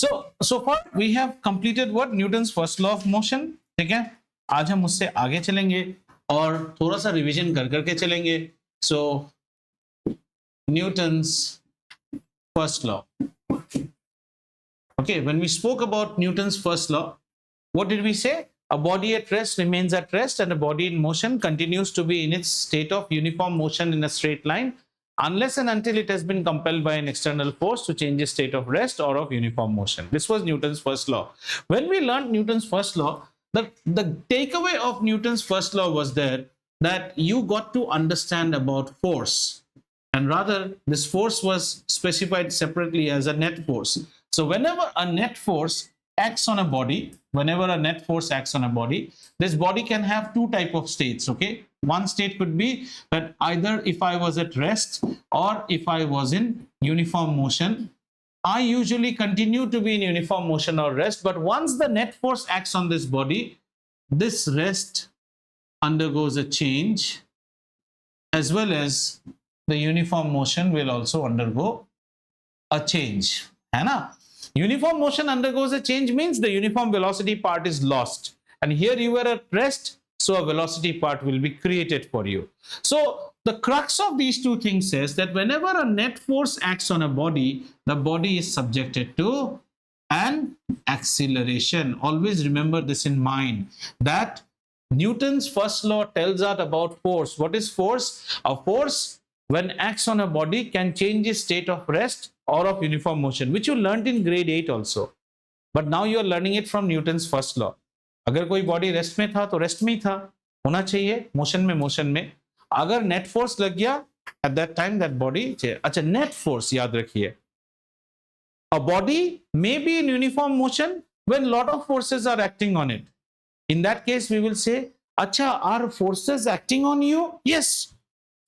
So far we have completed what Newton's first law of motion. ठीक है, आज हम उससे आगे चलेंगे और थोड़ा सा रिवीजन कर करके चलेंगे. So Newton's first law. Okay, when we spoke about Newton's first law, what did we say? A body at rest remains at rest, and a body in motion continues to be in its state of uniform motion in a straight line unless and until it has been compelled by an external force to change its state of rest or of uniform motion. This was Newton's first law. When we learned Newton's first law, the takeaway of Newton's first law was there that you got to understand about force, and rather this force was specified separately as a net force. So whenever a net force acts on a body, this body can have two type of states. Okay, one state could be that either if I was at rest or if I was in uniform motion. I usually continue to be in uniform motion or rest, but once the net force acts on this body, this rest undergoes a change, as well as the uniform motion will also undergo a change. है ना? Uniform motion undergoes a change means the uniform velocity part is lost, and here you were at rest, so a velocity part will be created for you. So the crux of these two things says that whenever a net force acts on a body, the body is subjected to an acceleration. Always remember this in mind, that Newton's first law tells us about force. What is force? A force when acts on a body can change its state of rest or of uniform motion, which you learned in grade 8 also, but now you are learning it from Newton's first law. अगर कोई body rest में था तो rest में ही था, होना चाहिए motion में. अगर नेट फोर्स लग गया at that time, that body, अच्छा नेट फोर्स याद रखिए, a body may be in uniform motion when lot of forces are acting on it. In that case we will say, अच्छा, are forces acting on you? Yes,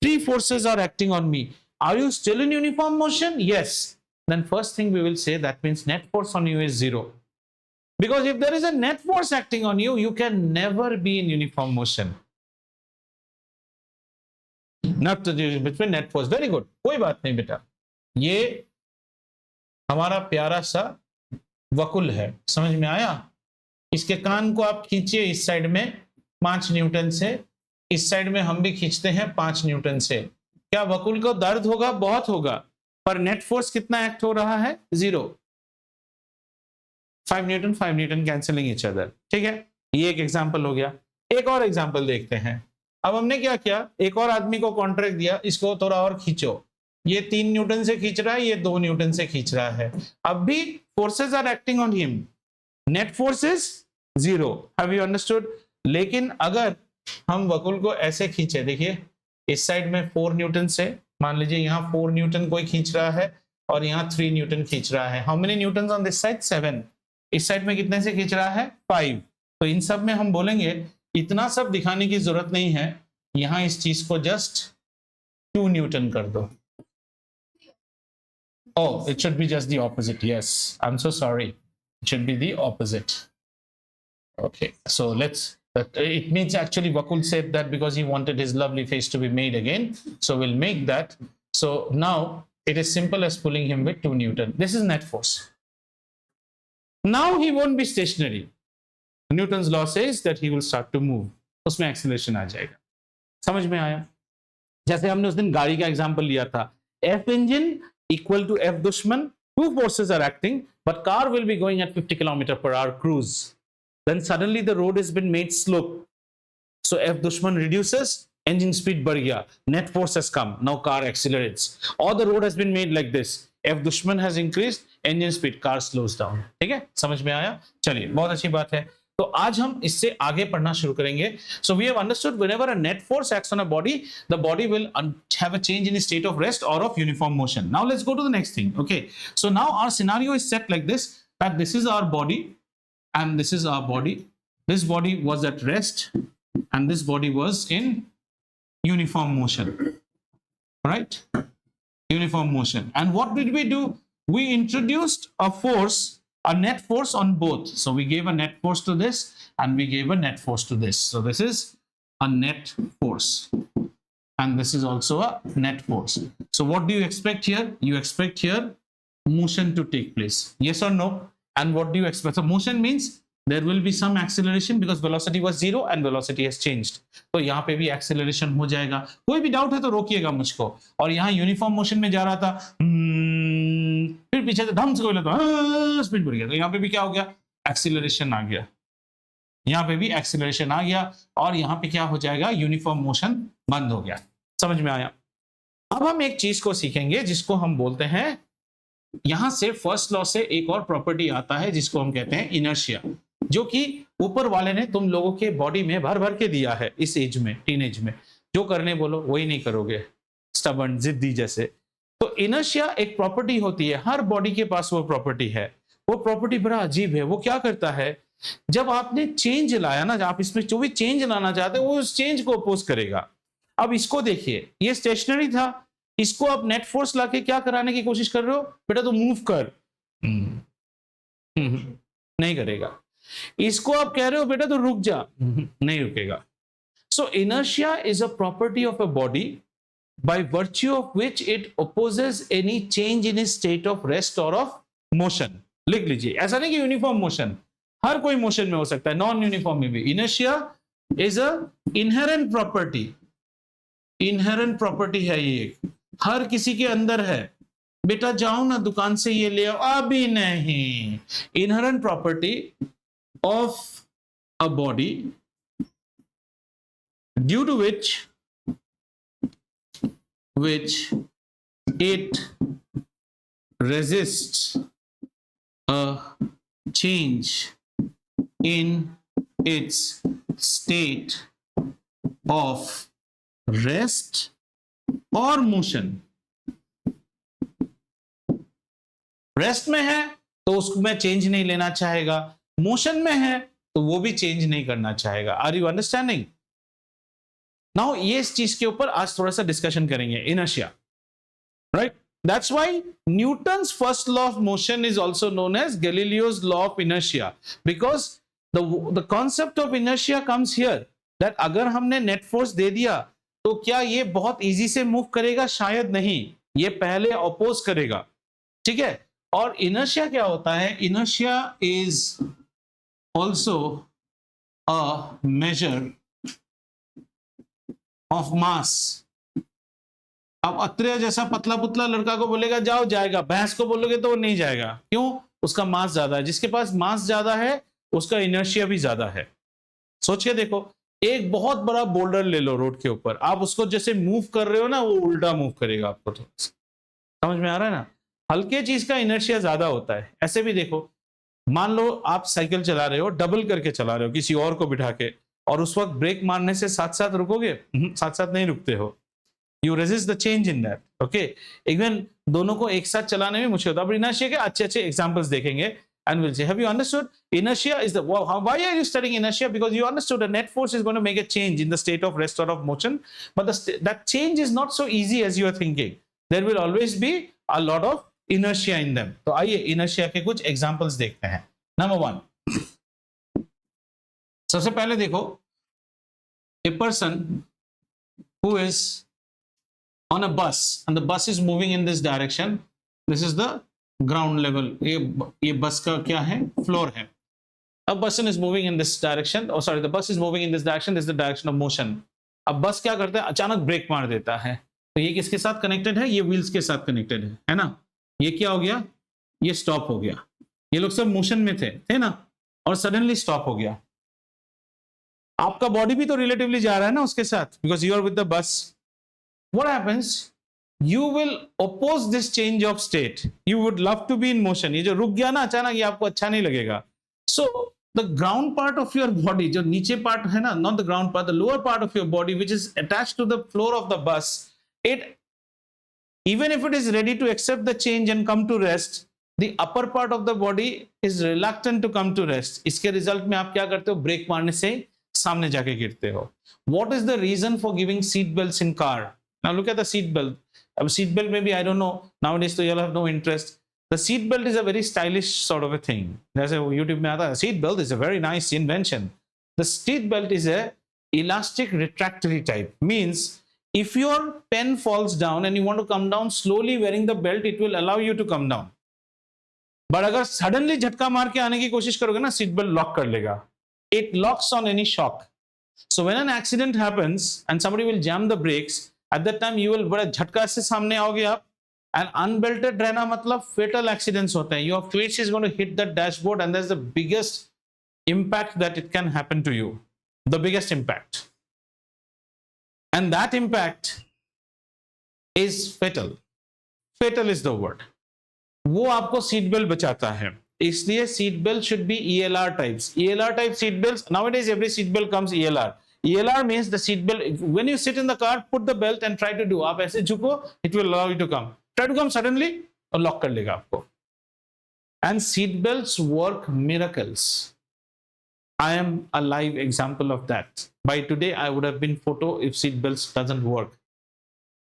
3 forces are acting on me. Are you still in uniform motion? Yes. Then first thing we will say, that means net force on you is 0. Because if there is a net force acting on you, you can never be in uniform motion. Not the difference between net force. Very good. कोई बात नहीं बेटा. ये हमारा प्यारा सा वकुल है, समझ में आया? इसके कान को आप खींचिए इस साइड में 5 न्यूटन से, इस साइड में हम भी खींचते हैं 5 न्यूटन से. क्या वकुल को दर्द होगा? बहुत होगा. पर नेट फोर्स कितना एक्ट हो रहा है? 0. 5 न्यूटन कैंसिलिंग ईच अदर. ठीक है, ये एक एग्जांपल हो गया. एक और एग्जांपल देखते हैं. अब हमने क्या किया, एक और आदमी को कॉन्ट्रैक्ट दिया, इसको थोड़ा और खींचो. ये 3 न्यूटन से खींच रहा है, ये 2 न्यूटन से खींच रहा है. अब भी forces are acting on him. Net force is 0. Have you understood? लेकिन अगर हम वकुल को ऐसे खींचे, देखिए इस साइड में 4 न्यूटन से, मान लीजिए यहाँ 4 न्यूटन कोई खींच रहा है और यहाँ 3 न्यूटन खींच रहा है. How many Newton on this side? 7. इस साइड में कितने से खींच रहा है? 5. तो इन सब में हम बोलेंगे इतना सब दिखाने की जरूरत नहीं है, यहाँ इस चीज को जस्ट 2 न्यूटन कर दो. Oh, it should be just the opposite. Yes, I'm so sorry. It should be the opposite. Okay, so let's. It means actually Vakul said that because he wanted his lovely face to be made again. So we'll make that. So now it is simple as pulling him with 2 Newton. This is net force. Now he won't be stationary. Newton's law says that he will start to move. उसमें acceleration आ जाएगा. समझ में आया? जैसे हमने उस दिन गाड़ी का एग्जांपल लिया था. F engine equal to F दुश्मन. 2 forces are acting, but car will be going at 50 km/h cruise. Then suddenly the road has been made slope. So F dushman reduces, engine speed बढ़ गया, net force has come, now car accelerates. Or the road has been made like this. F dushman has increased, engine speed, car slows down. ठीक है, समझ में आया? चलिए, बहुत अच्छी बात है. तो आज हम इससे आगे पढ़ना शुरू करेंगे. So we have understood whenever a net force acts on a body, the body will have a change in its state of rest or of uniform motion. Now let's go to the next thing. Okay, so now our scenario is set like this, that this is our body and this is our body. This body was at rest and this body was in uniform motion, right? Uniform motion. And what did we do? We introduced a force, a net force on both. So we gave a net force to this and we gave a net force to this. So this is a net force and this is also a net force. So what do you expect here? You expect here motion to take place. Yes or no? And what do you expect? So motion means there will be some acceleration because velocity was zero and velocity has changed. तो यहाँ पे भी acceleration हो जाएगा. कोई भी doubt है तो रोकिएगा मुझको. और यहाँ यूनिफॉर्म मोशन में जा रहा था, फिर पीछे से धम से कोई लगा, स्पीड बढ़ गया. तो यहाँ पे भी क्या हो गया? एक्सीलरेशन आ गया. यहाँ पे भी एक्सीलरेशन आ गया और यहाँ पे क्या हो जाएगा? यूनिफॉर्म मोशन बंद हो गया. समझ में आया? अब हम एक चीज को सीखेंगे जिसको हम बोलते हैं, यहां से फर्स्ट लॉ से एक और प्रॉपर्टी आता है जिसको हम कहते हैं इनर्शिया, जो कि ऊपर वाले ने तुम लोगों के बॉडी में भर भर के दिया है इस एज में, टीनेज में. जो करने बोलो वही नहीं करोगे, स्टबर्न, जिद्दी जैसे. तो इनर्शिया एक प्रॉपर्टी होती है, हर बॉडी के पास वो प्रॉपर्टी है. वो प्रॉपर्टी बड़ा अजीब है. वो क्या करता है, जब आपने चेंज लाया ना, आप इसमें जो भी चेंज लाना चाहते हो वो उस चेंज को अपोज करेगा. अब इसको देखिए, ये स्टेशनरी था, इसको आप नेट फोर्स लाके क्या कराने की कोशिश कर रहे हो? बेटा तो मूव कर, नहीं करेगा. इसको आप कह रहे हो बेटा तो रुक जा, नहीं रुकेगा. So inertia is a property of a body by virtue of which it opposes any change in its state of rest or of motion. लिख लीजिए. ऐसा नहीं कि यूनिफॉर्म मोशन, हर कोई मोशन में हो सकता है, नॉन यूनिफॉर्म में भी. Inertia is a inherent property. Inherent property है ये, हर किसी के अंदर है. बेटा जाओ ना दुकान से ये ले आओ, अभी नहीं. Inherent property of a body due to which it resists a change in its state of rest or motion. Rest में है तो उसमें चेंज नहीं लेना चाहेगा, मोशन में है तो वो भी चेंज नहीं करना चाहेगा. Are you understanding? नाउ ये इस चीज के ऊपर आज थोड़ा सा डिस्कशन करेंगे, inertia, right? That's why Newton's first law of motion is also known as Galileo's law of inertia, because the concept of inertia comes here that अगर हमने नेट फोर्स दे दिया तो क्या ये बहुत इजी से मूव करेगा? शायद नहीं, ये पहले अपोज करेगा. ठीक है. और इनर्शिया क्या होता है? Inertia is also a measure of mass. अब अत्रेय जैसा पतला पुतला लड़का को बोलेगा जाओ, जाएगा. भैंस को बोलोगे तो वो नहीं जाएगा. क्यों? उसका मास ज्यादा है. जिसके पास मास ज्यादा है उसका इनर्शिया भी ज्यादा है. सोच के देखो, एक बहुत बड़ा बोल्डर ले लो रोड के ऊपर, आप उसको जैसे मूव कर रहे हो ना, वो उल्टा मूव करेगा आपको. तो समझ में आ रहा है ना? हल्के चीज का इनर्शिया ज्यादा होता है. ऐसे भी देखो, मान लो आप साइकिल चला रहे हो, डबल करके चला रहे हो किसी और को बिठा के, और उस वक्त ब्रेक मारने से साथ साथ रुकोगे? साथ साथ नहीं रुकते हो. You resist the change in that. Okay. Even दोनों को एक साथ चलाने में मुश्किल होता है. अब इनर्शिया के अच्छे अच्छे एग्जांपल्स देखेंगे and we'll say, have you understood? Inertia is the, why are you studying inertia? Because you understood a net force is going to make a change in the state of rest or of motion, but that change is not so easy as you are thinking. There will always be a lot of inertia in them. तो आइए inertia के कुछ examples देखते हैं. Number one, सबसे पहले देखो, a person who is on a bus and the bus is moving in this direction. This is the ground level. ये बस का क्या है? फ्लोर है. अब person is moving in this direction. Oh sorry, the bus is moving in this direction. This is the direction of motion. अब बस क्या करता है? अचानक ब्रेक मार देता है. तो ये किसके साथ कनेक्टेड है? ये व्हील्स के साथ कनेक्टेड है ना? ये क्या हो गया? ये स्टॉप हो गया. ये लोग सब मोशन में थे ना, और सडनली स्टॉप हो गया. आपका बॉडी भी तो रिलेटिवली जा रहा है ना उसके साथ, because you are with the bus. What happens? You will oppose this change of state. You would love to be in motion. ये जो रुक गया ना अचानक, ये आपको अच्छा नहीं लगेगा. So the ground part of your body, जो नीचे part है ना, not the ground part, the lower part of your body, which is attached to the floor of the bus, it, even if it is ready to accept the change and come to rest, the upper part of the body is reluctant to come to rest. इसके result में आप क्या करते हो? Break मारने से सामने जाके गिरते हो. What is the reason for giving seat belts in car? Now look at the seat belt. अब seat belt maybe I don't know, nowadays तो you'll have no interest. The seat belt is a very stylish sort of a thing. जैसे YouTube में आता है, seat belt is a very nice invention. The seat belt is a elastic retractory type. Means if your pen falls down and you want to come down slowly wearing the belt, it will allow you to come down. But अगर suddenly झटका मार के आने की कोशिश करोगे ना, seat belt lock कर लेगा. It locks on any shock. So when an accident happens and somebody will jam the brakes, at that time you will बड़ा झटका से सामने आओगे आप. And unbelted रहना मतलब fatal accidents होते हैं. Your face is going to hit the dashboard and that's the biggest impact that it can happen to you. The biggest impact. And that impact is fatal. Fatal is the word. वो आपको seat belt बचाता है. इसलिए seat belt should be ELR types. ELR type seat belts, nowadays every seat belt comes ELR. ELR means the seat belt, when you sit in the car, put the belt and try to do. आप ऐसे झुको, it will allow you to come. Try to come suddenly, और lock कर लेगा आपको. And seat belts work miracles. I am a live example of that. By today, I would have been photo if seat belts doesn't work.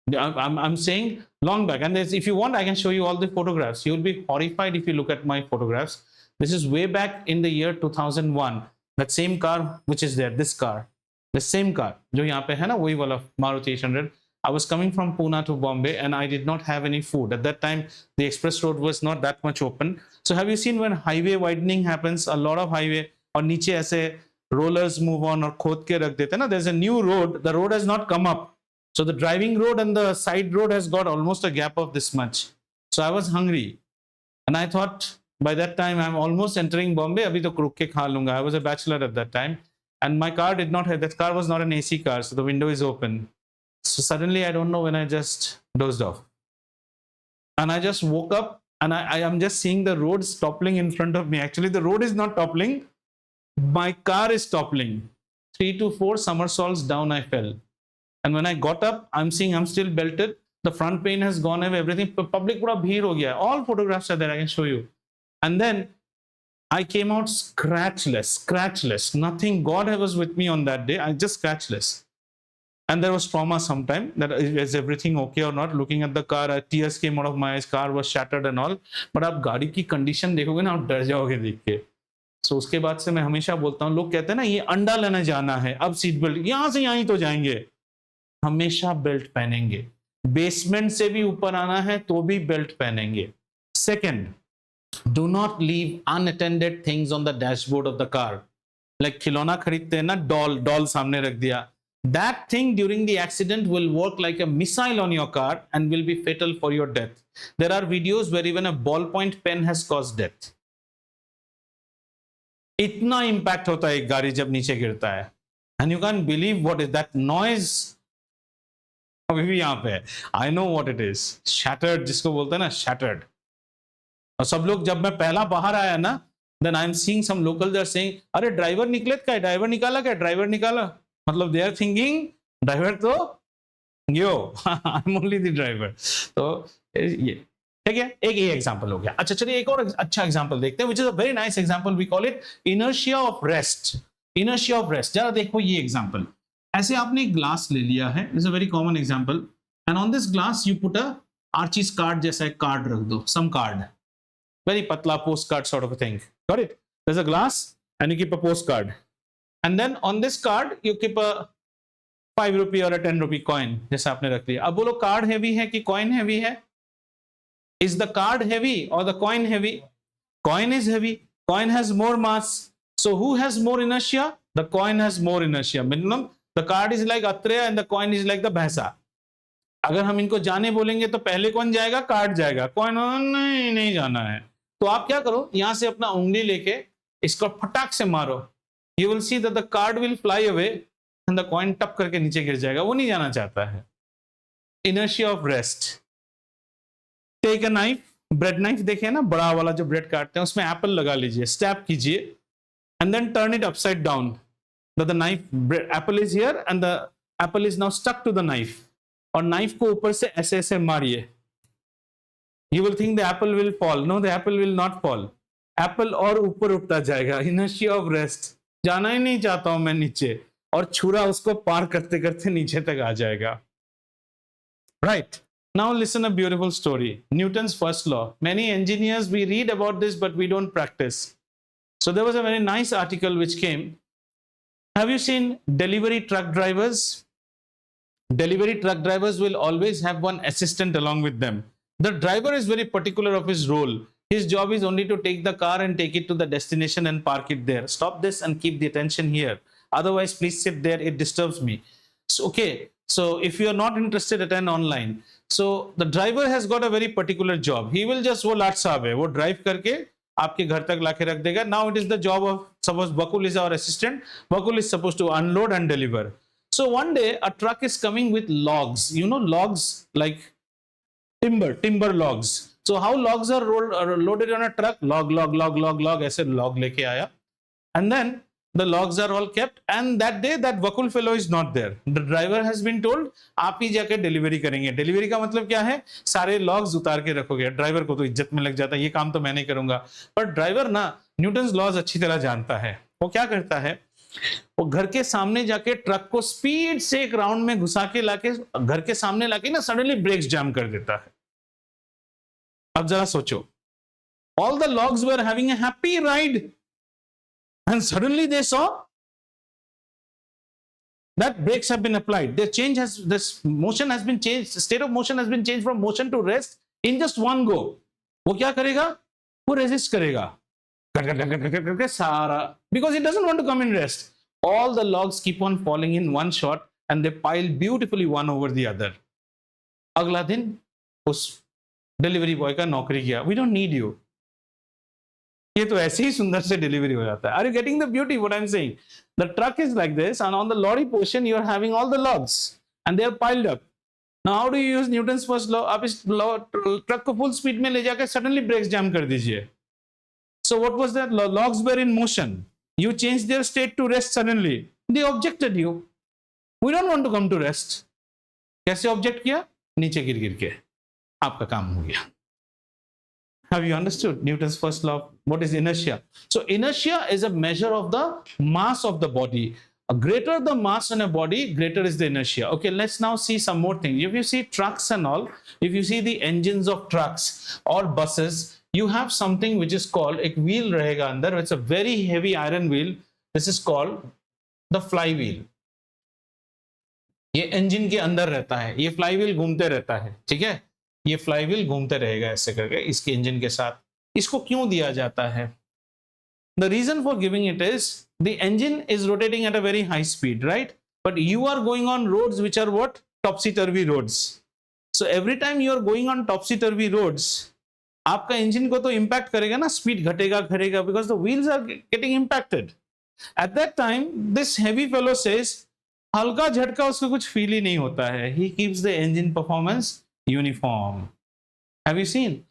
I'm saying long back, and if you want, I can show you all the photographs. You'll be horrified if you look at my photographs. This is way back in the year 2001. That same car which is there, this car, the same car जो यहाँ पे है ना, वही वाला Maruti 800. I was coming from Pune to Bombay and I did not have any food. At that time, the express road was not that much open. So have you seen when highway widening happens, a lot of highway, और नीचे ऐसे rollers move on और खोद के रख देते हैं ना, there's a new road, the road has not come up. So the driving road and the side road has got almost a gap of this much. So I was hungry. And I thought by that time I'm almost entering Bombay. Abhi to रुक के खा लूंगा. I was a bachelor at that time. And my car did not have, that car was not an AC car. So the window is open. So suddenly I don't know when I just dozed off. And I just woke up and I am just seeing the road toppling in front of me. Actually the road is not toppling. My car is toppling. 3 to 4 somersaults down I fell. And when I got up, I'm seeing I'm still belted. The front pain has gone away. Everything. Public पूरा भीड़ हो गया. All photographs are there. I can show you. And then I came out scratchless. Nothing. God was with me on that day. I just scratchless. And there was trauma sometime. That is everything okay or not? Looking at the car, tears came out of my eyes. Car was shattered and all. But आप गाड़ी की condition देखोगे ना, आप डर जाओगे देख के. So उसके बाद से मैं हमेशा बोलता हूँ, लोग कहते हैं ना ये अंडा लेने जाना है, अब सीट बेल्ट यहाँ से यहाँ ही तो जाएंगे. हमेशा बेल्ट पहनेंगे. बेसमेंट से भी ऊपर आना है तो भी बेल्ट पहनेंगे. Second, do not leave unattended things on the dashboard of the car. Like खिलौना खरीदते हैं ना, डॉल सामने रख दिया. That thing during the accident will work like a missile on your car and will be fatal for your death. There are videos where even a ballpoint pen has caused death. इतना impact होता है एक गाड़ी जब नीचे गिरता है. And you can't believe what is that noise. अभी भी यहाँ पे है. I know what it is. Shattered जिसको बोलते हैं ना, shattered. और सब लोग, जब मैं पहला बाहर आया ना, then I'm seeing some locals are saying, अरे ड्राइवर निकले क्या, ड्राइवर निकाला क्या, ड्राइवर निकाला. मतलब they are thinking ड्राइवर तो यो I'm only the driver. तो ये ठीक है, एक ये एग्जांपल हो गया. अच्छा चलिए एक और अच्छा एग्जांपल देखते हैं, which is a very nice example. We call it inertia of rest. Inertia of rest. जरा देखो ये एग्जांपल. ऐसे आपने एक ग्लास ले लिया है. This is a very common example. And on this glass you put a Archie's card जैसा एक कार्ड रख दो. Some card. Very patla postcard sort of a thing. Got it? There's a glass and you keep a postcard. And then on this card you keep a 5 rupee or a 10 rupee coin जैसा आपने रख लिया. अब बोलो card heavy है कि coin heavy है? Is the card heavy or the coin heavy? Coin is heavy. Coin has more mass. So who has more inertia? The coin has more inertia. Minimum. The card is like Atreya and the coin is like the भैंसा. अगर हम इनको जाने बोलेंगे तो पहले कौन जाएगा? कार्ड जाएगा. कॉइन नहीं जाना है. तो आप क्या करो, यहां से अपना उंगली लेके इसको फटाक से मारो. You will see that the card will fly away and the coin टप करके नीचे गिर जाएगा. वो नहीं जाना चाहता है. Inertia of rest. Take a knife. Bread knife देखे ना, बड़ा वाला जो ब्रेड काटते हैं, उसमें एप्पल लगा लीजिए, स्टैप कीजिए, and then turn it upside down. The knife, apple is here and the apple is now stuck to the knife. और नाइफ को ऊपर से ऐसे ऐसे मारिए. You will think the apple will fall. No, the apple will not fall. Apple और ऊपर उठता जाएगा. Inertia of rest. जाना ही नहीं चाहता हूं मैं नीचे, और छुरा उसको पार करते करते नीचे तक आ जाएगा. Right. Now listen a beautiful story. Newton's first law. Many engineers, we read about this, but we don't practice. So there was a very nice article which came. Have you seen delivery truck drivers? Delivery truck drivers will always have one assistant along with them. The driver is very particular of his role. His job is only to take the car and take it to the destination and park it there. Stop this and keep the attention here. Otherwise, please sit there. It disturbs me. So, okay. So if you are not interested, attend online. So the driver has got a very particular job. He will just, वो लाट साहब है, वो drive करके आपके घर तक लाके रख देगा. Now it is the job of, suppose Bakul is our assistant. Bakul is supposed to unload and deliver. So one day a truck is coming with logs. You know logs, like timber logs. So how logs are loaded on a truck? Log, ऐसे log लेके आया. And then the logs are all kept, and that day that Vakul fellow is not there. The driver has been told, आप ही जाके delivery करेंगे. Delivery का मतलब क्या है? सारे logs उतार के रखोगे. Driver को तो इज्जत में लग जाता है, ये काम तो मैं नहीं करूंगा. But driver ना Newton's laws अच्छी तरह जानता है. वो क्या करता है? वो घर के सामने जाके ट्रक को स्पीड से एक राउंड में घुसा के लाके घर के सामने लाके ना सडनली ब्रेक्स जैम कर देता है. अब जरा सोचो. All the logs were having a happy ride. And suddenly they saw that brakes have been applied. This motion has been changed. State of motion has been changed from motion to rest in just one go. वो क्या करेगा? वो resist करेगा. सारा, because it doesn't want to come in rest. All the logs keep on falling in one shot and they pile beautifully one over the other. अगला दिन उस delivery boy का नौकरी गया. We don't need you. ये तो ऐसे ही सुंदर से डिलीवरी हो जाता है. Are you getting the beauty what I'm saying? The truck is like this, and on the lorry portion you are having all the logs and they are piled up. Now how do you use Newton's first law? आप इस truck को full speed में ले जाकर suddenly breaks jam कर दीजिए. So what was that? Logs were in motion. You changed their state to rest suddenly. They objected you. We don't want to come to rest. कैसे object किया? नीचे गिर के. आपका काम हो गया. Have you understood Newton's first law? What is inertia? So inertia is a measure of the mass of the body. A greater the mass in a body, greater is the inertia. Okay, let's now see some more things. If you see trucks and all, if you see the engines of trucks or buses, you have something which is called, एक wheel रहेगा अंदर. It's a very heavy iron wheel. This is called the flywheel. ये engine के अंदर रहता है. ये flywheel घूमते रहता है. ठीक है? ये फ्लाईव्हील घूमते रहेगा ऐसे करके इसके इंजन के साथ. इसको क्यों दिया जाता है? The reason for giving it is the engine is rotating at a very high speed, right? But you are going on roads which are what? Topsy-turvy roads. So every time you are going on topsy-turvy roads, आपका engine को तो impact करेगा ना, speed घटेगा because the wheels are getting impacted. At that time, this heavy fellow says, हल्का झटका उसको कुछ फील ही नहीं होता है. He keeps the engine performance uniform. Have you seen?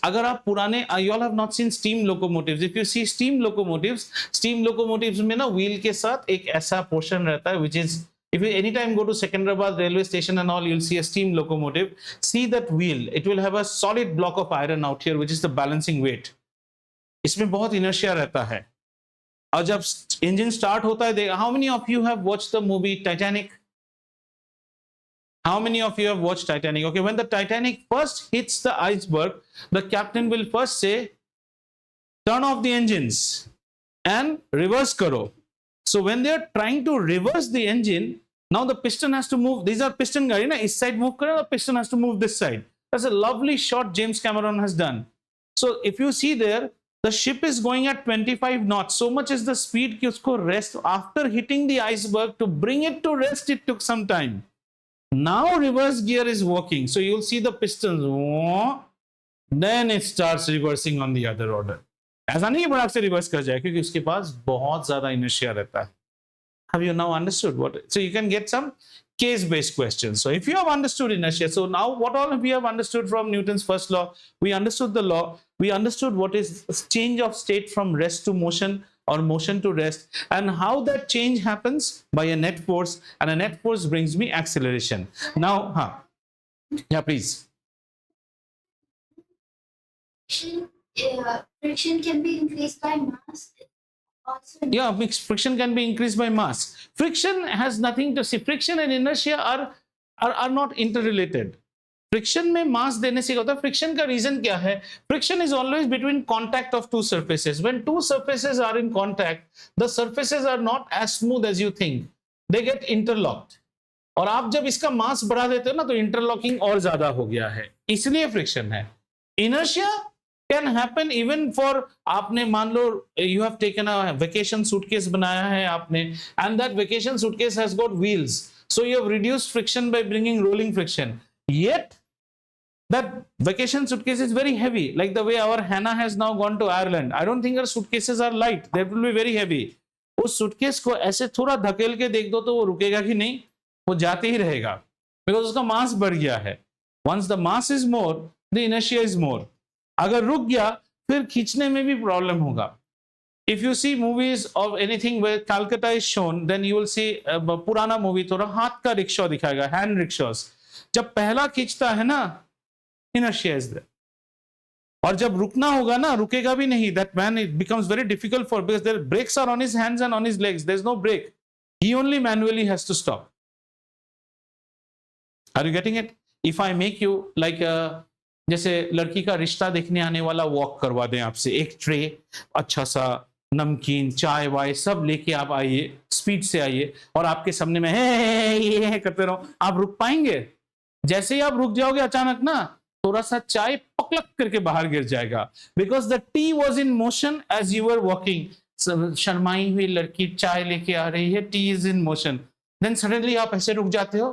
अगर आप पुराने, you all have not seen steam locomotives. If you see steam locomotives में ना wheel के साथ एक ऐसा portion रहता है which is, if you anytime go to Secunderabad railway station and all, you'll see a steam locomotive. See that wheel. It will have a solid block of iron out here which is the balancing weight. इसमें बहुत inertia रहता है. और जब engine start होता है, how many of you have watched the movie Titanic? How many of you have watched Titanic? Okay, when the Titanic first hits the iceberg, the captain will first say, turn off the engines and reverse karo. So when they are trying to reverse the engine, now the piston has to move. These are piston gari na, is side move karo, the piston has to move this side. That's a lovely shot James Cameron has done. So if you see there, the ship is going at 25 knots. So much is the speed ki usko rest. After hitting the iceberg, to bring it to rest, it took some time. Now reverse gear is working. So you'll see the pistons. Then it starts reversing on the other order. ऐसा नहीं बड़ा से reverse कर जाए क्योंकि उसके पास बहुत ज़्यादा inertia रहता है. Have you now understood what? So you can get some case-based questions. So if you have understood inertia, so now what all we have understood from Newton's first law, we understood the law, we understood what is change of state from rest to motion or motion to rest, and how that change happens by a net force, and a net force brings me acceleration. Now, yeah, please. Friction can be increased by mass. Also, yeah, friction can be increased by mass. Friction has nothing to see. Friction and inertia are not interrelated. Friction में mass देने से क्या होता है? Friction का reason क्या है? Friction is always between contact of two surfaces. When two surfaces are in contact, the surfaces are not as smooth as you think. They get interlocked. और आप जब इसका mass बढ़ा देते हो ना, तो interlocking और ज़्यादा हो गया है. इसलिए friction है. Inertia can happen even for, आपने मान लो you have taken a vacation suitcase बनाया है आपने, and that vacation suitcase has got wheels, so you have reduced friction by bringing rolling friction, yet that vacation suitcase is very heavy, like the way our Hannah has now gone to Ireland. I don't think her suitcases are light, they will be very heavy. उस suitcase को ऐसे थोड़ा धकेल के देख दो तो वो रुकेगा कि नहीं, वो जाते ही रहेगा, because उसका मास बढ़ गया है. Once the mass is more, the inertia is more. अगर रुक गया फिर खींचने में भी प्रॉब्लम होगा. If you see movies of anything where Calcutta is shown, then you will see पुराना मूवी थोड़ा हाथ का रिक्शा दिखाएगा, हैंड रिक्शास. जब पहला खींचता है ना, inertia is there. और जब रुकना होगा ना, रुकेगा भी नहीं. That man, it becomes very difficult for, because their brakes are on his hands and on his legs. There's no brake. He only manually has to stop. Are you getting it? If I make you like जैसे लड़की का रिश्ता देखने आने वाला walk करवा दें आपसे, एक ट्रे अच्छा सा नमकीन चाय वाय सब लेके आप आइए, स्पीड से आइए, और आपके सामने में ये करते रहो, आप रुक पाएंगे? जैसे ही आप रुक जाओगे अचानक ना, थोड़ा सा चाय पकलक करके बाहर गिर जाएगा, because the tea was in motion as you were walking. शर्माई हुई लड़की चाय लेके आ रही है, tea is in motion, then suddenly आप ऐसे रुक जाते हो,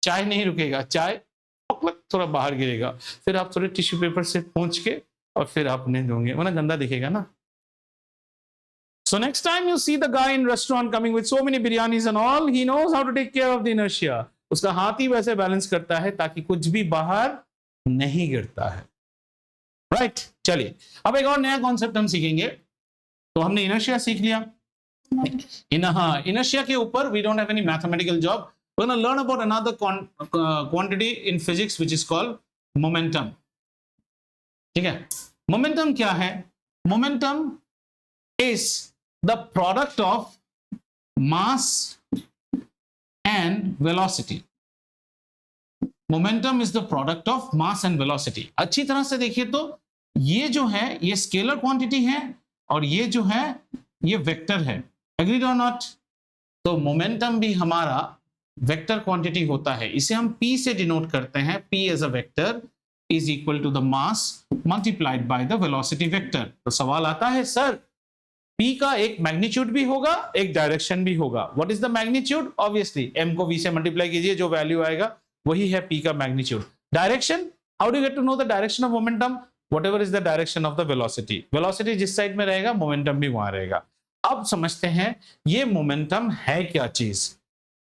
चाय नहीं रुकेगा, चाय पकलक थोड़ा बाहर गिरेगा, फिर आप थोड़े टिश्यू पेपर से पोंछ के और फिर आप नहीं दोगे, वरना गंदा दिखेगा ना. So next time you see the guy in restaurant coming with so many biryanis and all, he knows how to take care of the inertia. उसका हाथ ही वैसे बैलेंस करता है ताकि कुछ भी बाहर नहीं गिरता है. राइट, चलिए अब एक और नया कॉन्सेप्ट हम सीखेंगे. तो हमने इनर्शिया सीख लिया. इनर्शिया के ऊपर we don't have any mathematical job. We gonna learn about another quantity in physics which is called momentum. ठीक है, मोमेंटम क्या है? Momentum is the product of mass and velocity. Momentum is the product of mass and velocity. अच्छी तरह से देखिए तो ये जो है ये स्केलर क्वांटिटी है और ये जो है ये वेक्टर है. एग्रीड और नॉट? तो मोमेंटम भी हमारा वेक्टर क्वांटिटी होता है. इसे हम P से डिनोट करते हैं. P as a vector is equal to the mass multiplied by the velocity vector. तो सवाल आता है, सर P का एक मैग्नीट्यूड भी होगा, एक डायरेक्शन भी होगा. What is the magnitude? Obviously m को v से मल्टीप्लाई कीजिए, जो वैल्यू आएगा वही है P का magnitude. Direction, how do get to know the direction of momentum? Whatever is the direction of the velocity. Velocity जिस साइड में रहेगा मोमेंटम भी वहां रहेगा. अब समझते हैं ये मोमेंटम है क्या चीज.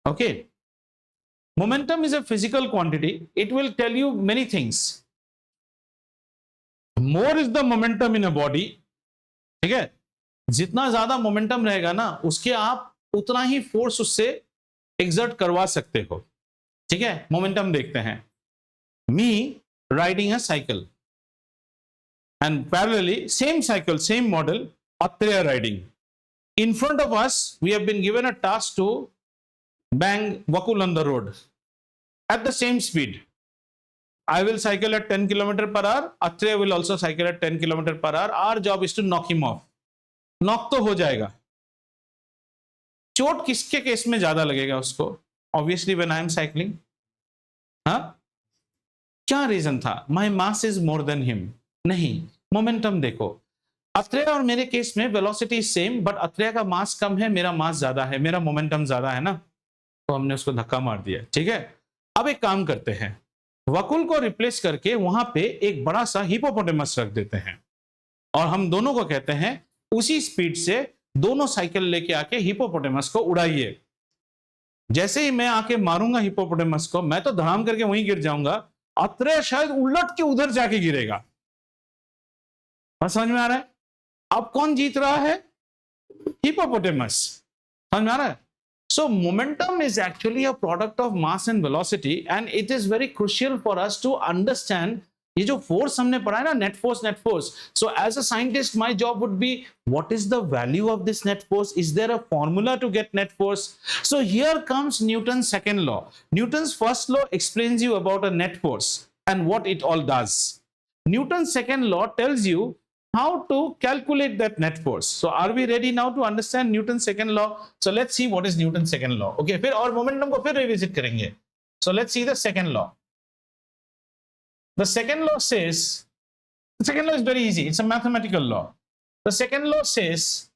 Okay, momentum is a physical quantity. It will tell you many things. More is the momentum in a body. ठीक है, जितना ज्यादा मोमेंटम रहेगा ना, उसके आप उतना ही फोर्स उससे एक्सर्ट करवा सकते हो. ठीक है, मोमेंटम देखते हैं. Me riding a cycle and parallelly same cycle same model Atreya riding. In front of us we have been given a task to bang Vakul on the road at the same speed. I will cycle at 10 km per hour. Atreya will also cycle at 10 km per hour. Our job is to knock him off. Knock तो हो जाएगा. चोट किसके case में ज्यादा लगेगा उसको? Obviously when I am cycling. हाँ, क्या रीजन था? My mass is more than him. नहीं, मोमेंटम देखो. अत्रेया और मेरे केस में वेलोसिटी सेम, बट अत्रेया का मास कम है, मेरा मास ज्यादा है, मेरा मोमेंटम ज्यादा है ना, तो हमने उसको धक्का मार दिया. ठीक है, अब एक काम करते हैं, वकुल को रिप्लेस करके वहां पे एक बड़ा सा हिपोपोटेमस रख देते हैं और हम दोनों को कहते हैं उसी स्पीड से दोनों साइकिल लेके आके हिपोपोटेमस को उड़ाइए. जैसे ही मैं आके मारूंगा हिपोपोटेमस को, मैं तो धड़ाम करके वहीं गिर जाऊंगा, अत्रेया शायद उलट के उधर जाके गिरेगा. समझ में आ रहा है? अब कौन जीत रहा है? हिपोपोटेमस. समझ में आ रहा है? So momentum is actually a product of mass and velocity, and it is very crucial for us to understand ये जो फोर्स हमने पढ़ा है ना, net force. So as a scientist my job would be, what is the value of this net force? Is there a formula to get net force? So here comes Newton's second law. Newton's first law explains you about a net force and what it all does. Newton's second law tells you how to calculate that net force. So are we ready now to understand Newton's second law? So let's see what is Newton's second law. Okay, फिर और momentum को फिर revisit करेंगे. So let's see the second law. The second law says The second law is very easy. It's a mathematical law. The second law says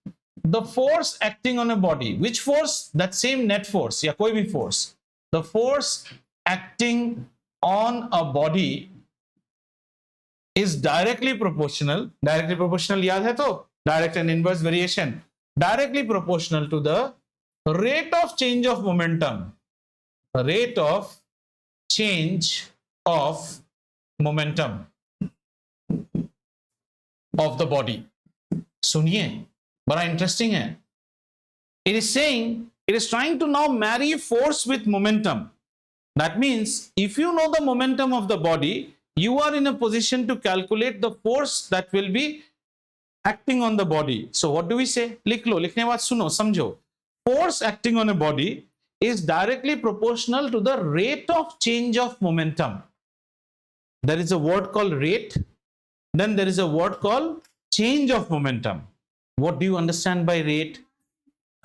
the force acting on a body, which force? That same net force, या कोई भी force. The force acting on a body is directly proportional. Directly proportional याद है तो? Direct and inverse variation. Directly proportional to the rate of change of momentum. Rate of change of momentum of the body. सुनिए, बड़ा interesting है. It is saying, it is trying to now marry force with momentum. That means if you know the momentum of the body, you are in a position to calculate the force that will be acting on the body. So what do we say? लिख लो, लिखने बाद सुनो, समझो. Force acting on a body is directly proportional to the rate of change of momentum. There is a word called rate. Then there is a word called change of momentum. What do you understand by rate?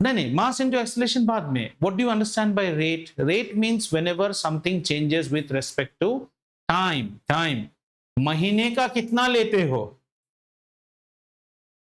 नहीं, mass into acceleration बाद में. What do you understand by rate? Rate means whenever something changes with respect to time. Time. महीने का कितना लेते हो?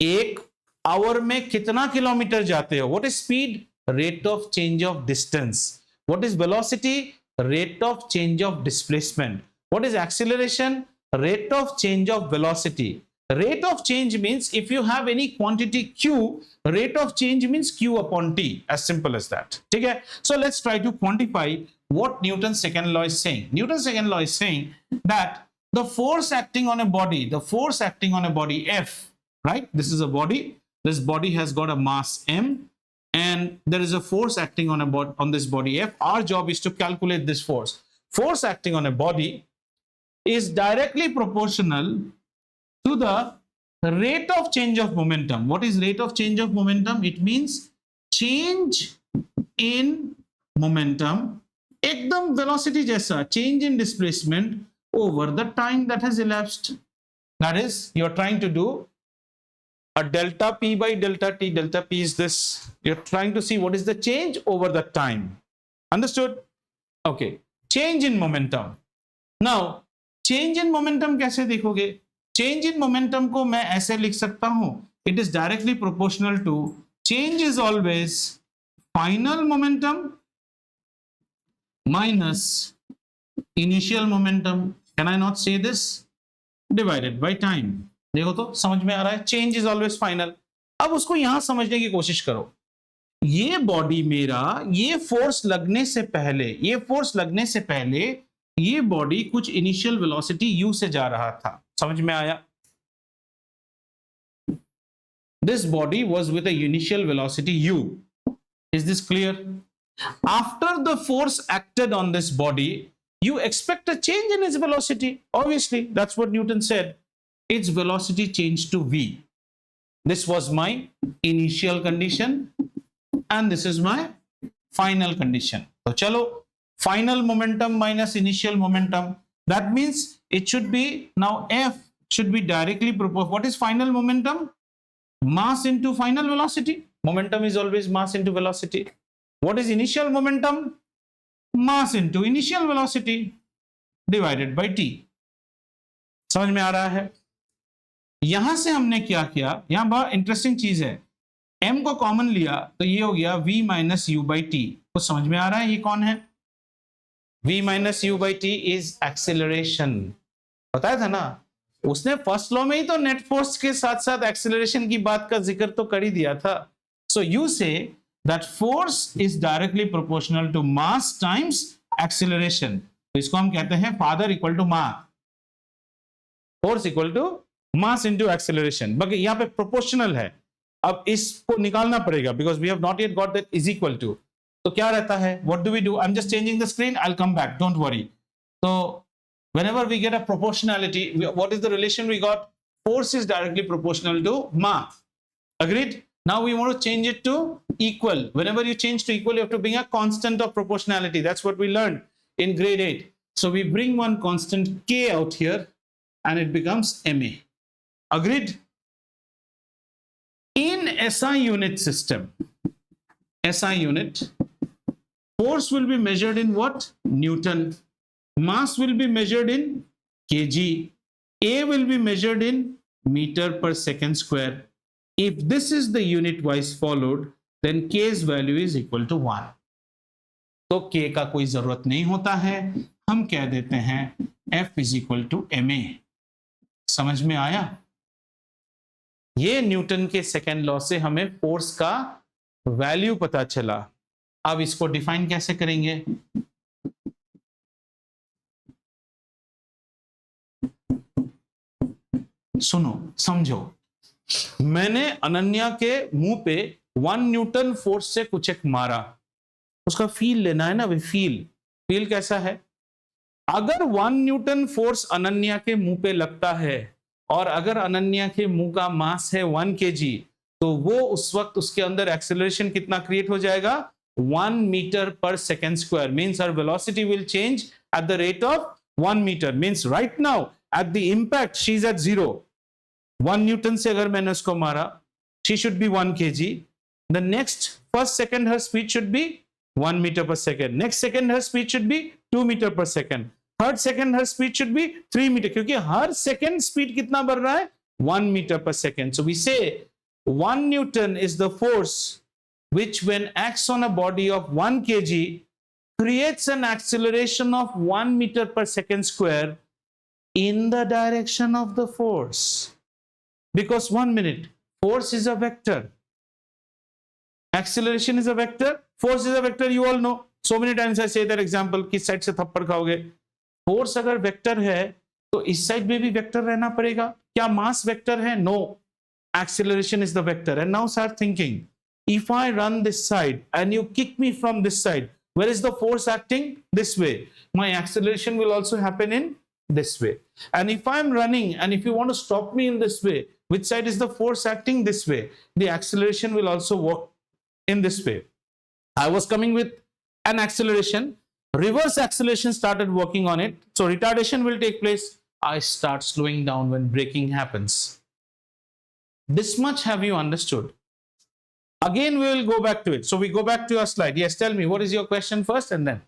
एक our में कितना किलोमीटर जाते हो? What is speed? Rate of change of distance. What is velocity? Rate of change of displacement. What is acceleration? Rate of change of velocity. Rate of change means if you have any quantity q, rate of change means q upon t. As simple as that. Okay? So let's try to quantify what Newton's second law is saying. Newton's second law is saying that the force acting on a body, the force acting on a body F, right? This is a body. This body has got a mass m, and there is a force acting on this body F. Our job is to calculate this force. Force acting on a body is directly proportional to the rate of change of momentum. What is rate of change of momentum? It means change in momentum, एकदम velocity जैसा, change in displacement over the time that has elapsed. That is, you are trying to do a delta p by delta t. Delta p is this. You're trying to see what is the change over the time. Understood? Okay. Change in momentum. Now, change in momentum कैसे देखोगे? Change in momentum को मैं ऐसे लिख सकता हूं. It is directly proportional to change is always final momentum minus initial momentum. Can I not say this? Divided by time. देखो तो समझ में आ रहा है. Change is always final. अब उसको यहां समझने की कोशिश करो. ये बॉडी मेरा, ये फोर्स लगने से पहले, ये बॉडी कुछ इनिशियल वेलोसिटी u से जा रहा था. समझ में आया? This body was with a initial velocity u. Is this clear? After the force acted on this body, you expect a change in its velocity. Obviously, that's what Newton said. Its velocity changed to v. This was my initial condition, and this is my final condition. So, chalo, final momentum minus initial momentum. That means it should be, now F should be directly proportional. What is final momentum? Mass into final velocity. Momentum is always mass into velocity. What is initial momentum? Mass into initial velocity divided by t. समझ में आ रहा है? यहां से हमने क्या किया? यहां बड़ा इंटरेस्टिंग चीज है. m को कॉमन लिया तो ये हो गया v minus you by T. कुछ समझ में आ रहा है? ये कौन है? v minus you by T is acceleration. बताया था ना, उसने फर्स्ट लॉ में ही तो नेट फोर्स के साथ साथ एक्सेलरेशन की बात का जिक्र तो कर ही दिया था. So you say that force is directly proportional to mass times acceleration. तो इसको हम कहते हैं father equal to mass, force equal to mass into acceleration. बाकी यहां पे प्रोपोर्शनल है. अब इसको निकालना पड़ेगा because we have not yet got that is equal to. तो क्या रहता है? What do we do? I am just changing the screen. I will come back, don't worry. तो whenever we get a proportionality, what is the relation we got? Force is directly proportional to mass. Agreed? Now we want to change it to equal. Whenever you change to equal, you have to bring a constant of proportionality. That's what we learned in grade 8. So we bring one constant k out here and it becomes ma. Agreed? In SI unit system, SI unit, force will be measured in what? Newton. Mass will be measured in kg. A will be measured in meter per second square. If this is the unit wise followed, then K's value is equal to 1. तो K का कोई जरूरत नहीं होता है, हम कह देते हैं F is equal to ma. समझ में आया? ये न्यूटन के सेकेंड लॉ से हमें फोर्स का वैल्यू पता चला. अब इसको डिफाइन कैसे करेंगे? सुनो, समझो. मैंने अनन्या के मुंह पे 1 न्यूटन फोर्स से कुछ एक मारा, उसका फील लेना है ना. वे फील कैसा है? अगर 1 न्यूटन फोर्स अनन्या के मुंह पे लगता है और अगर अनन्या के मुंह का मास है 1 kg, तो वो उस वक्त उसके अंदर एक्सेलरेशन कितना क्रिएट हो जाएगा? 1 metre per second square. Means her velocity will change at the rate of 1 metre. Means right now at the impact she is at 0. 1 newton से अगर मैंने उसको मारा, she should be 1 kg. The next first second her speed should be 1 meter per second. Next second her speed should be 2 meter per second. Third second her speed should be 3 meter. क्योंकि हर second speed कितना बढ़ रहा है? 1 meter per second. So we say 1 Newton is the force which when acts on a body of 1 kg creates an acceleration of 1 meter per second square in the direction of the force. Because 1 minute, force is a vector, acceleration is a vector, force is a vector. You all know. So many times I say that example. किस side से थप्पड़ खाओगे? Force अगर vector है तो इस side में भी वेक्टर रहना पड़ेगा. क्या मास वेक्टर है? No. Acceleration is the vector. And now start thinking. If I run this side and you kick me from this side, where is the force acting? This way. My acceleration will also happen in this way. And if I'm running and if you want to stop me in this way, which side is the force acting? This way. The acceleration will also work in this way. I was coming with an acceleration, reverse acceleration started working on it, so retardation will take place. I start slowing down when braking happens. This much have you understood? Again we will go back to it. So we go back to your slide. Yes, tell me, what is your question first and then?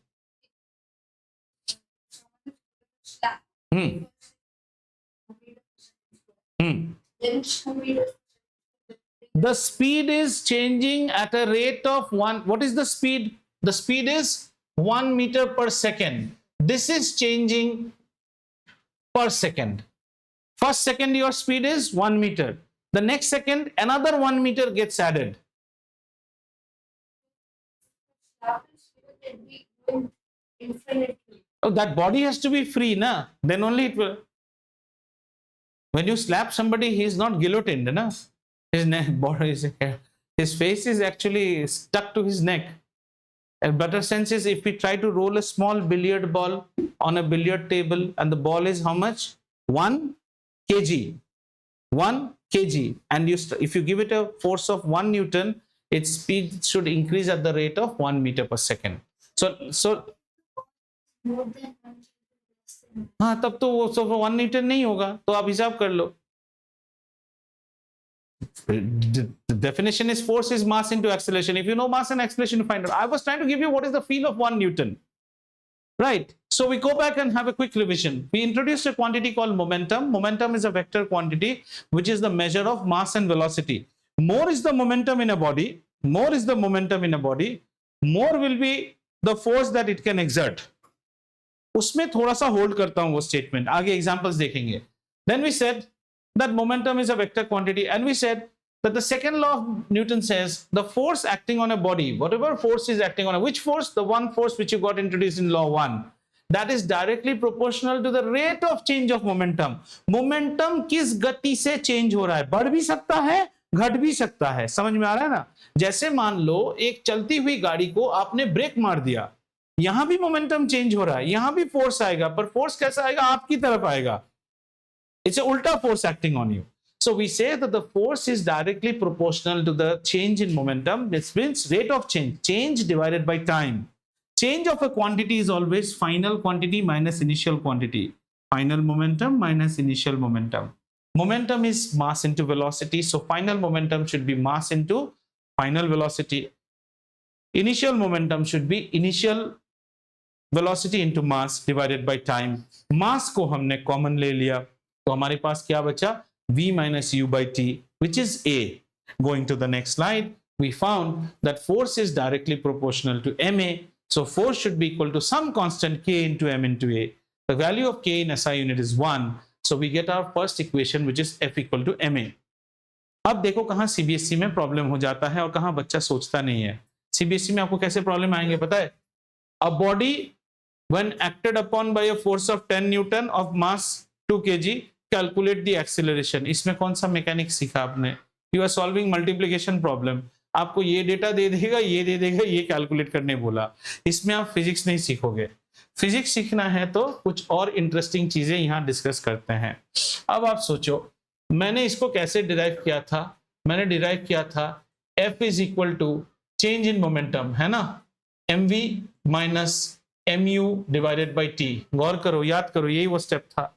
The speed is changing at a rate of 1. What is the speed? The speed is 1 meter per second. This is changing per second. First second your speed is 1 meter. The next second another 1 meter gets added. Oh, that body has to be free, na? Then only it will. When you slap somebody, he is not guillotined, na? His neck, body is, his face is actually stuck to his neck. A better sense is if we try to roll a small billiard ball on a billiard table and the ball is how much? 1 kg. 1 kg. And if you give it a force of 1 Newton, its speed should increase at the rate of 1 meter per second. So हाँ, तब तो वो 1 Newton नहीं होगा, तो आप हिसाब कर लो. The definition is force is mass into acceleration. If you know mass and acceleration, you find out. I was trying to give you what is the feel of 1 Newton. Right. So we go back and have a quick revision. We introduced a quantity called momentum. Momentum is a vector quantity, which is the measure of mass and velocity. More is the momentum in a body. More is the momentum in a body. More will be the force that it can exert. उसमें थोड़ा सा hold करता हूं वो statement, आगे examples देखेंगे. Then we said that momentum is a vector quantity, and we said that the second law of Newton says the force acting on a body, whatever force is acting on a, which force? The one force which you got introduced in law 1, that is directly proportional to the rate of change of momentum. Momentum किस गति से change हो रहा है? बढ़ भी सकता है, घट भी सकता है. समझ में आ रहा है ना? जैसे मान लो एक चलती हुई गाड़ी को आपने ब्रेक मार दिया, यहां भी मोमेंटम चेंज हो रहा है, यहां भी फोर्स आएगा, पर फोर्स कैसा आएगा? आपकी तरफ आएगा. It's an ulta force acting on you. So we say that the force is directly proportional to the change in momentum. This means rate of change divided by time. Change of a quantity is always final quantity minus initial quantity. Final momentum minus initial momentum. Momentum is mass into velocity, so final momentum should be mass into final velocity. Initial momentum should be initial velocity into mass divided by time. Mass को हमने common ले लिया. तो हमारे पास क्या बचा, v minus u by t, which is a. Going to the next slide, we found that force is directly proportional to ma. So force should be equal to some constant k into m into a. The value of k in SI unit is 1. So we get our first equation, which is F equal to ma. अब देखो कहाँ CBSE में problem हो जाता है और कहाँ बच्चा सोचता नहीं है. सीबीएसई में आपको कैसे प्रॉब्लम आएंगे पता है? A body when acted upon by a force of 10 Newton of mass 2 kg, calculate the acceleration. इसमें कौन सा मैकेनिक्स सीखा आपने? You are solving multiplication problem. आपको ये डेटा दे देगा, ये दे देगा, ये कैलकुलेट करने बोला. इसमें आप फिजिक्स नहीं सीखोगे. फिजिक्स सीखना है तो कुछ और इंटरेस्टिंग चीजें यहाँ डिस्कस करते हैं. अब आप सोचो, मैंने इसको कैसे डिराइव किया था? मैंने डिराइव किया था F is equal to change in momentum, है ना, mv minus mu divided by t. गौर करो, याद करो, यही वो स्टेप था.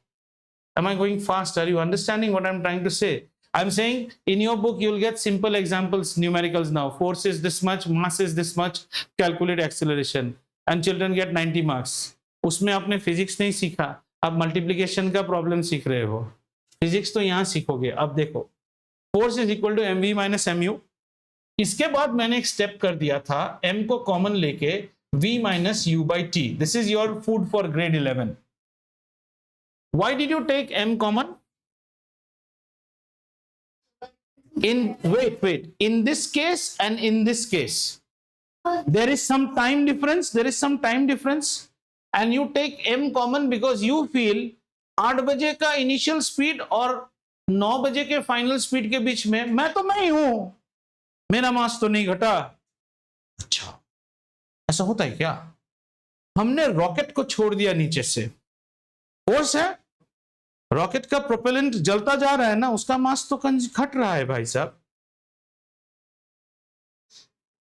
Am I going fast? Are you understanding what I'm trying to say? I'm saying in your book you'll get simple examples, numericals now. Force is this much, mass is this much, calculate acceleration, and children get 90 marks. उसमें आपने physics नहीं सीखा, आप multiplication का problem सीख रहे हो. Physics तो यहाँ सीखोगे. अब देखो, force is equal to mv minus mu. इसके बाद मैंने एक स्टेप कर दिया था, m को कॉमन लेके v minus u by t. This is your food for grade 11. Why did you take m common? In this case and in this case, there is some time difference. And you take m common because you feel 8 बजे का initial speed और 9 बजे के final speed के बीच में मैं ही हूं, मेरा मास तो नहीं घटा. अच्छा, ऐसा होता है क्या? हमने रॉकेट को छोड़ दिया नीचे से, फोर्स है, रॉकेट का प्रोपेलेंट जलता जा रहा है ना, उसका मास तो घट रहा है भाई साहब.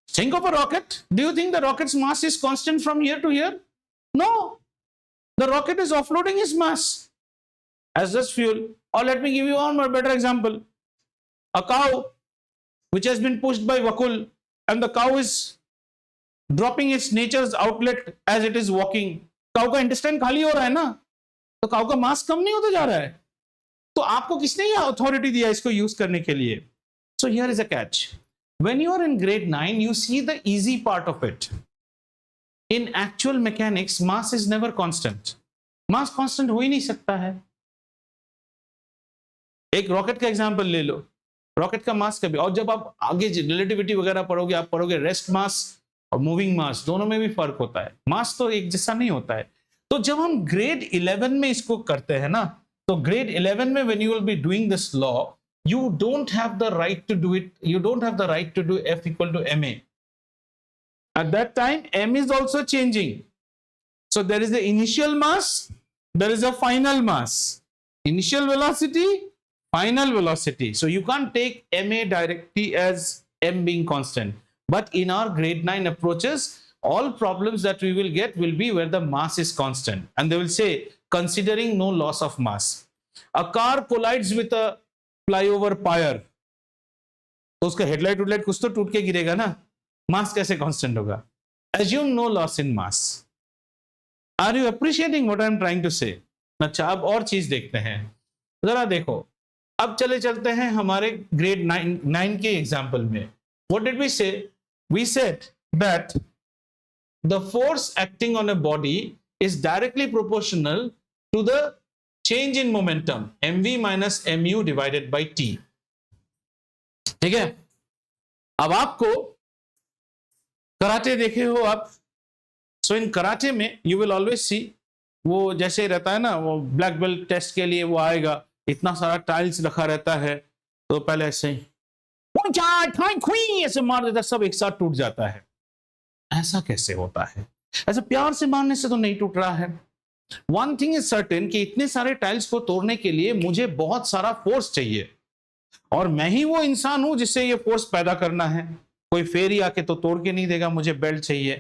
Think of a rocket. Do you think the rocket's mass is constant from here to here? No. The rocket is offloading its mass as just fuel. Or let me give you one more better example. A cow which has been pushed by Vakul, and the cow is dropping its nature's outlet as it is walking. Cow का intestine खाली हो रहा है ना, तो cow का मास कम नहीं होता जा रहा है. तो आपको किसने ये अथॉरिटी दिया इसको यूज करने के लिए? So here is a catch. When you are in grade 9, you see the easy part of it. In actual mechanics, mass is never constant. Mass constant हो ही नहीं सकता है. एक रॉकेट का एग्जांपल ले लो. रॉकेट का मास कभी, और जब आप आगे रिलेटिविटी वगैरह पढ़ोगे, आप पढ़ोगे रेस्ट मास और मूविंग मास, दोनों में भी फर्क होता है. मास तो एक जैसा नहीं होता है. तो जब हम ग्रेड 11 में इसको करते हैं ना, तो ग्रेड 11 में when you will be doing this law, you don't have the right to do it. You don't have the right to do F equal to ma. At that time, m is also changing. So there is the initial mass, there is a final mass. Initial velocity, final velocity. So you can't take ma directly as m being constant. But in our grade 9 approaches, all problems that we will get will be where the mass is constant. And they will say, considering no loss of mass. A car collides with a flyover pier, तो उसका headlight Woodlite कुछ तो टूट के गिरेगा ना, मास कैसे constant होगा? Assume no loss in mass. Are you appreciating what I am trying to say? अच्छा, अब और चीज देखते हैं, जरा देखो. अब चलते हैं हमारे ग्रेड 9 के एग्जाम्पल में. What did we say? We said that the force acting on a body is directly proportional to the change in momentum, mv minus mu divided by t. ठीक है. अब आपको कराटे देखे हो आप, सो इन कराटे में you will always see, वो जैसे रहता है ना, वो ब्लैक बेल्ट टेस्ट के लिए वो आएगा, इतना सारा टाइल्स रखा रहता है, तो पहले ऐसे ऐसे मार देता, सब एक साथ टूट जाता है. ऐसा कैसे होता है? ऐसे प्यार से मारने से तो नहीं टूट रहा है. वन थिंग इज सर्टेन कि इतने सारे टाइल्स को तोड़ने के लिए मुझे बहुत सारा फोर्स चाहिए, और मैं ही वो इंसान हूं जिससे ये फोर्स पैदा करना है. कोई फेरी आके तो तोड़ के नहीं देगा, मुझे बेल्ट चाहिए,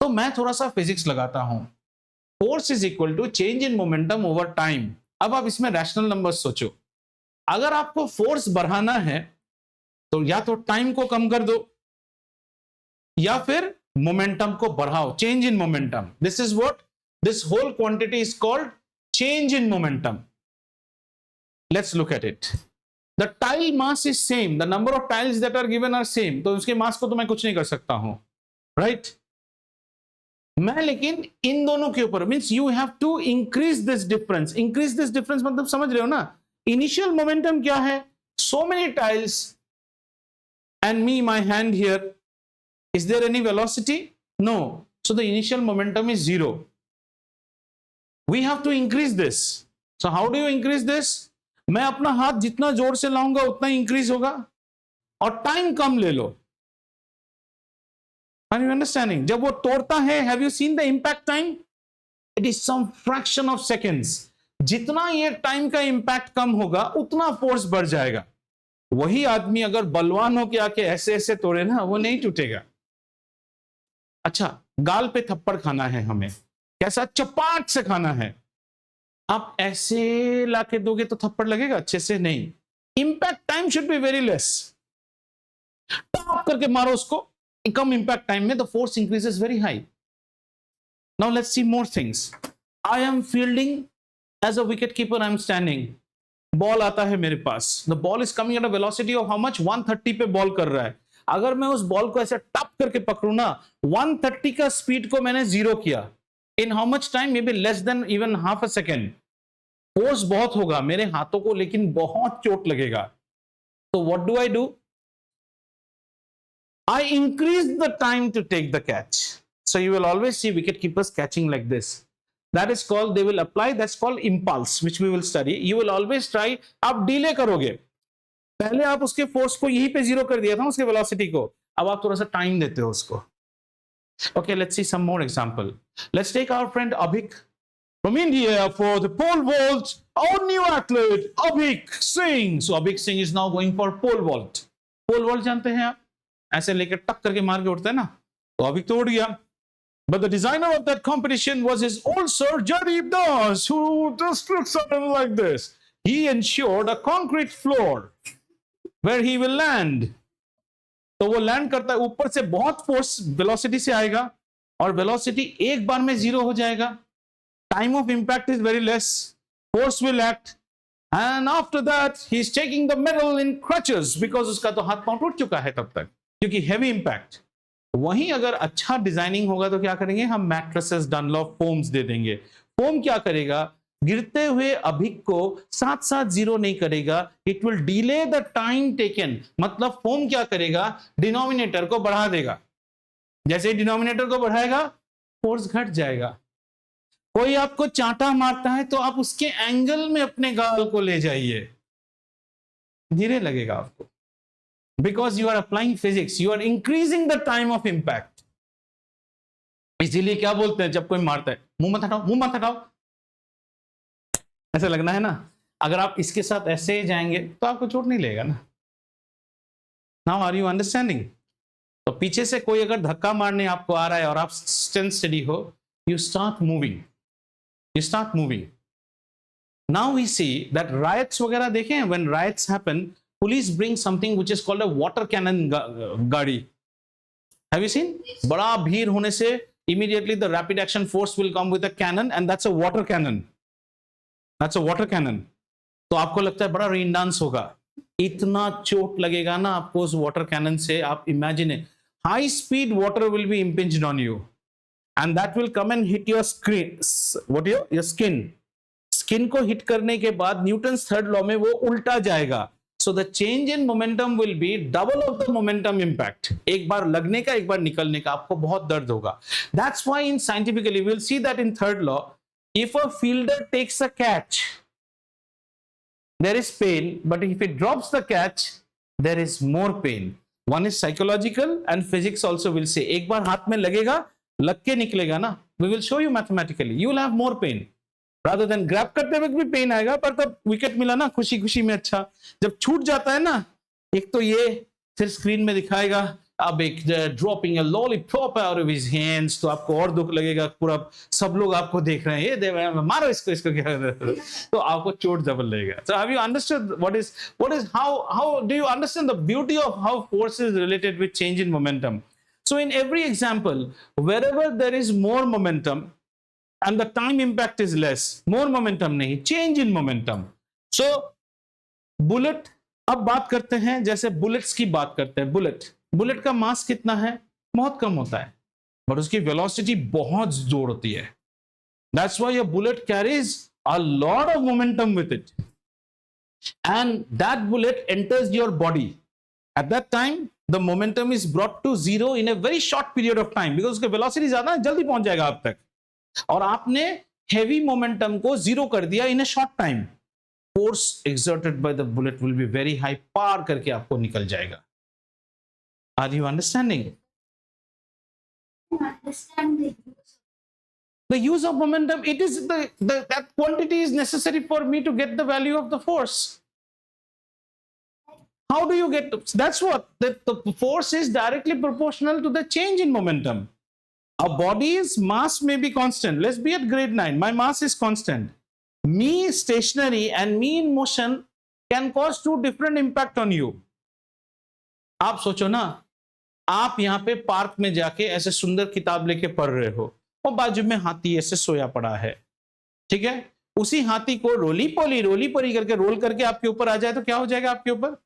तो मैं थोड़ा सा फिजिक्स लगाता हूं. Force is equal to change in momentum over time. अब आप इसमें रैशनल नंबर सोचो. अगर आपको फोर्स बढ़ाना है तो या तो टाइम को कम कर दो या फिर मोमेंटम को बढ़ाओ. Change in momentum, this is what this whole quantity is called change in momentum. let's look at it. The tile mass is same, the number of tiles that are given are same, तो उसके मास को तो मैं कुछ नहीं कर सकता हूं, right? मैं लेकिन इन दोनों के ऊपर, means you have to increase this difference. Increase this difference मतलब समझ रहे हो ना, इनिशियल मोमेंटम क्या है, so many tiles and me, my hand here, is there any velocity? No, so the initial momentum is 0. We have to increase this. So how do you increase this? मैं अपना हाथ जितना जोर से लाऊंगा उतना इंक्रीज होगा, और टाइम कम ले लो. Are you understanding? जब वो तोड़ता है, have you seen the impact time? It is some fraction of seconds. जितना ये टाइम का इंपैक्ट कम होगा उतना फोर्स बढ़ जाएगा. वही आदमी अगर बलवान हो के आके ऐसे ऐसे तोड़े ना, वो नहीं टूटेगा. अच्छा, गाल पे थप्पड़ खाना है हमें, कैसा, चपाट से खाना है. आप ऐसे लाके दोगे तो थप्पड़ लगेगा अच्छे से? नहीं. Impact time should be very less. Top करके मारो उसको, कम इंपैक्ट टाइम में the force increases very high. Now let's see more things. I am fielding as a wicket keeper, I am standing. Ball आता है मेरे पास, the ball is coming at a velocity of how much, 130 पे ball कर रहा है. अगर मैं उस बॉल को ऐसे टप करके पकड़ू ना, 130 का स्पीड को मैंने 0 किया, in how much time, may be less than even half a second. Force बहुत होगा मेरे हाथों को, लेकिन बहुत चोट लगेगा. तो what do I do? I increase the time to take the catch. So you will always see wicket keepers catching like this. That is called, they will apply, that's called impulse, which we will study. You will always try, आप delay करोगे. पहले आप उसके force को यहीं पे 0 कर दिया था, उसके वेलोसिटी को, अब आप थोड़ा सा टाइम देते हो उसको. Okay, let's see some more example. Let's take our friend Abhik from India for the pole vault. Our new athlete, Abhik Singh. So Abhik Singh is now going for pole vault. Pole vault जानते हैं आप? ऐसे लेकर टक करके मार के उठता है ना, तो अभी तो उड़ गया. But the designer of that competition was his old sir Jadip Das, who just looks something like this. He ensured a concrete floor where he will land. तो वो लैंड करता है, ऊपर से बहुत फोर्स वेलोसिटी से आएगा, और वेलोसिटी एक बार में 0 हो जाएगा. Time of impact is very less, force will act, and after that he is taking the medal in crutches, because उसका तो हाथ पांव टूट चुका है तब तक, क्योंकि हैवी इंपैक्ट. वहीं अगर अच्छा डिजाइनिंग होगा तो क्या करेंगे हम, मैट्रेसेस, डनलॉप, फोम्स दे देंगे. फोम क्या करेगा, गिरते हुए अभिक को साथ साथ 0 नहीं करेगा, it will delay the time taken. मतलब फोम क्या करेगा, डिनोमिनेटर को बढ़ा देगा. जैसे ही डिनोमिनेटर को बढ़ाएगा, फोर्स घट जाएगा. कोई आपको चांटा मारता है तो आप उसके एंगल में अपने गाल को ले जाइए, धीरे लगेगा आपको. Because you are applying physics, you are increasing the time of impact. इसीलिए क्या बोलते हैं जब कोई मारता है, मुंह मत हटाओ, मुंह मत हटाओ, ऐसा लगना है ना. अगर आप इसके साथ ऐसे जाएंगे तो आपको चोट नहीं लगेगा ना. Now are you understanding? तो पीछे से कोई अगर धक्का मारने आपको आ रहा है और आप स्टैंड स्टडी हो, you start moving. You start moving. Now we see that riots वगैरह देखें, when riots happen, police bring something which is called a water cannon गाड़ी. Have you seen? बड़ा भीड़ होने से immediately the rapid action force will come with a cannon, and that's a water cannon. That's a water cannon. तो आपको लगता है बड़ा रेन डांस होगा, इतना चोट लगेगा ना आपको उस वाटर कैनन से. आप imagine, high speed water will be impinged on you, and that will come and hit your screen. What your skin? Skin को हिट करने के बाद न्यूटन्स थर्ड लॉ में वो उल्टा जाएगा. So the change in momentum will be double of the momentum impact. एक बार लगने का, एक बार निकलने का, आपको बहुत दर्द होगा. That's why in scientifically we'll see that in third law, if a fielder takes a catch, there is pain, but if it drops the catch, there is more pain. One is psychological and physics also will say. एक बार हाथ में लगेगा, लग के निकलेगा ना, we will show you mathematically. You will have more pain. rather than grab करते वक्त भी पेन आएगा, पर तब विकेट मिला ना, खुशी खुशी में. अच्छा, जब छूट जाता है ना, एक तो ये फिर स्क्रीन में दिखाएगा अब एक dropping a lollipop out of his hands, तो आपको और दुख लगेगा. पूरा सब लोग आपको देख रहे हैं, ये दे मारो इसको, इसको क्या तो आपको चोट डबल लगेगा. So have you understood what is how do you understand the beauty of how force is related with change in momentum? So in every example, wherever there is more momentum and the time impact is less, more momentum nahi, change in momentum. So bullet, अब बात करते हैं, जैसे bullets की बात करते हैं। Bullet का मास कितना है? बहुत कम होता है, बट उसकी वेलोसिटी बहुत जोर होती है। That's why a bullet carries a lot of momentum with it, and that bullet enters your body. At that time the momentum is brought to zero in a very short period of time, because उसकी velocity ज्यादा है, जल्दी पहुंच जाएगा आप तक, और आपने हेवी मोमेंटम को जीरो कर दिया in a short time. Force exerted by the bullet will be very high, पार करके आपको निकल जाएगा। Are you understanding? Understand the use. The use of momentum, it is that quantity is necessary for me to get the value of the force. How do you get? That's what the force is directly proportional to the change in momentum. A body's mass may be constant. Let's be at grade 9. My mass is constant. Me stationary and me in motion can cause two different impact on you. आप सोचो ना, आप यहाँ पे park में जाके ऐसे सुंदर किताब लेके पढ़ रहे हो और बाजू में हाथी ऐसे सोया पड़ा है, ठीक है? उसी हाथी को रोली पोली करके रोल करके आपके ऊपर आ जाए तो क्या हो जाएगा? आपके ऊपर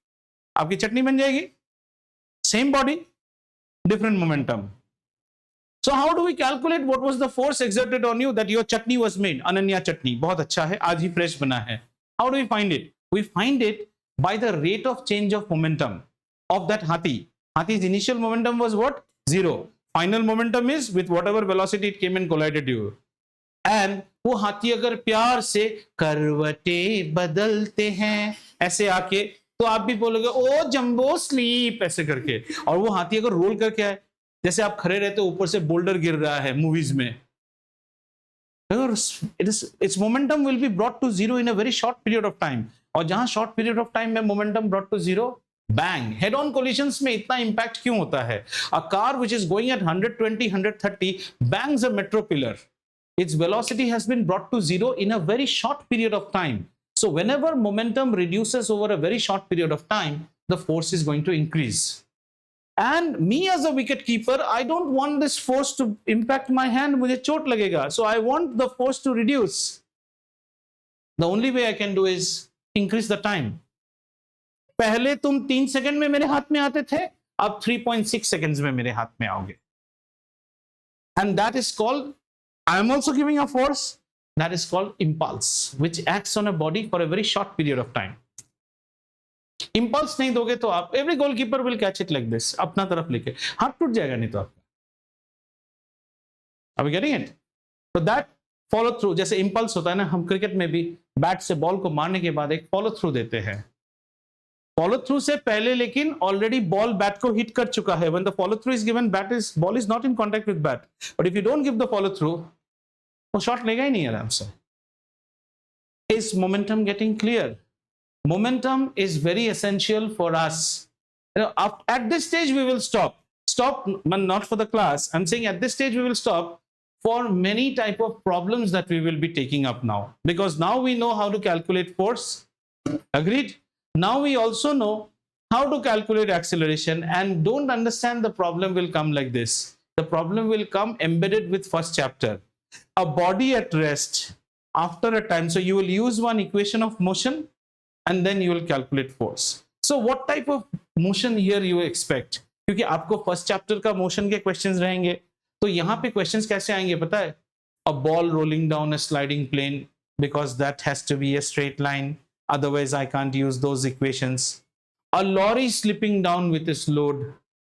आपकी चटनी बन जाएगी। Same body, different momentum. So how do we calculate what was the force exerted on you that your chutney was made? Ananya chutney, बहुत अच्छा है, आज ही fresh बना है। How do we find it? We find it by the rate of change of momentum of that hathi. Hathi's initial momentum was what? Zero. Final momentum is with whatever velocity it came and collided you. And वो हाथी अगर प्यार से करवटे बदलते हैं ऐसे आके, तो आप भी बोलोगे ओ जंबो स्लीप ऐसे करके। और वो हाथी अगर रोल करके आए, जैसे आप खड़े रहते हो ऊपर से बोल्डर गिर रहा है मूवीज में, its momentum will be brought to zero in a very short period of time. और जहां short period of time में momentum brought to zero, bang, head on collisions में इतना impact क्यों होता है? A car which is going at 120 130 bangs a metro pillar, its velocity has been brought to zero in a very short period of time. So whenever momentum reduces over a very short period of time, the force is going to increase. And me as a wicket keeper, I don't want this force to impact my hand, मुझे चोट लगेगा, so I want the force to reduce. The only way I can do is increase the time. पहले तुम 3 second में मेरे हाथ में आते थे, अब 3.6 seconds में मेरे हाथ में आओगे, and that is called, I am also giving a force that is called impulse, which acts on a body for a very short period of time. Impulse नहीं दोगे तो आप, every goalkeeper will catch it like this, अपना तरफ लेके, हाथ टूट जाएगा नहीं तो आपका। Are we getting it? तो दैट फॉलो थ्रू, जैसे इंपल्स होता है ना, हम क्रिकेट में भी बैट से बॉल को मारने के बाद एक फॉलो थ्रू देते हैं। फॉलो थ्रू से पहले लेकिन ऑलरेडी बॉल बैट को हिट कर चुका है। When the follow through is given, ball is not in contact with bat, but if you don't give the follow through, वो शॉट लेगा ही नहीं आराम से। Is momentum getting clear? Momentum is very essential for us. At this stage we will stop, but not for the class. I'm saying at this stage we will stop for many type of problems that we will be taking up now, because now we know how to calculate force. Agreed? Now we also know how to calculate acceleration, and don't understand the problem will come like this. The problem will come embedded with first chapter. A body at rest after a time, so you will use one equation of motion and then you will calculate force. So what type of motion here you expect? क्योंकि आपको first chapter का motion के questions रहेंगे, तो यहाँ पे questions कैसे आएंगे पता है? A ball rolling down a sliding plane, because that has to be a straight line, otherwise I can't use those equations. A lorry slipping down with its load,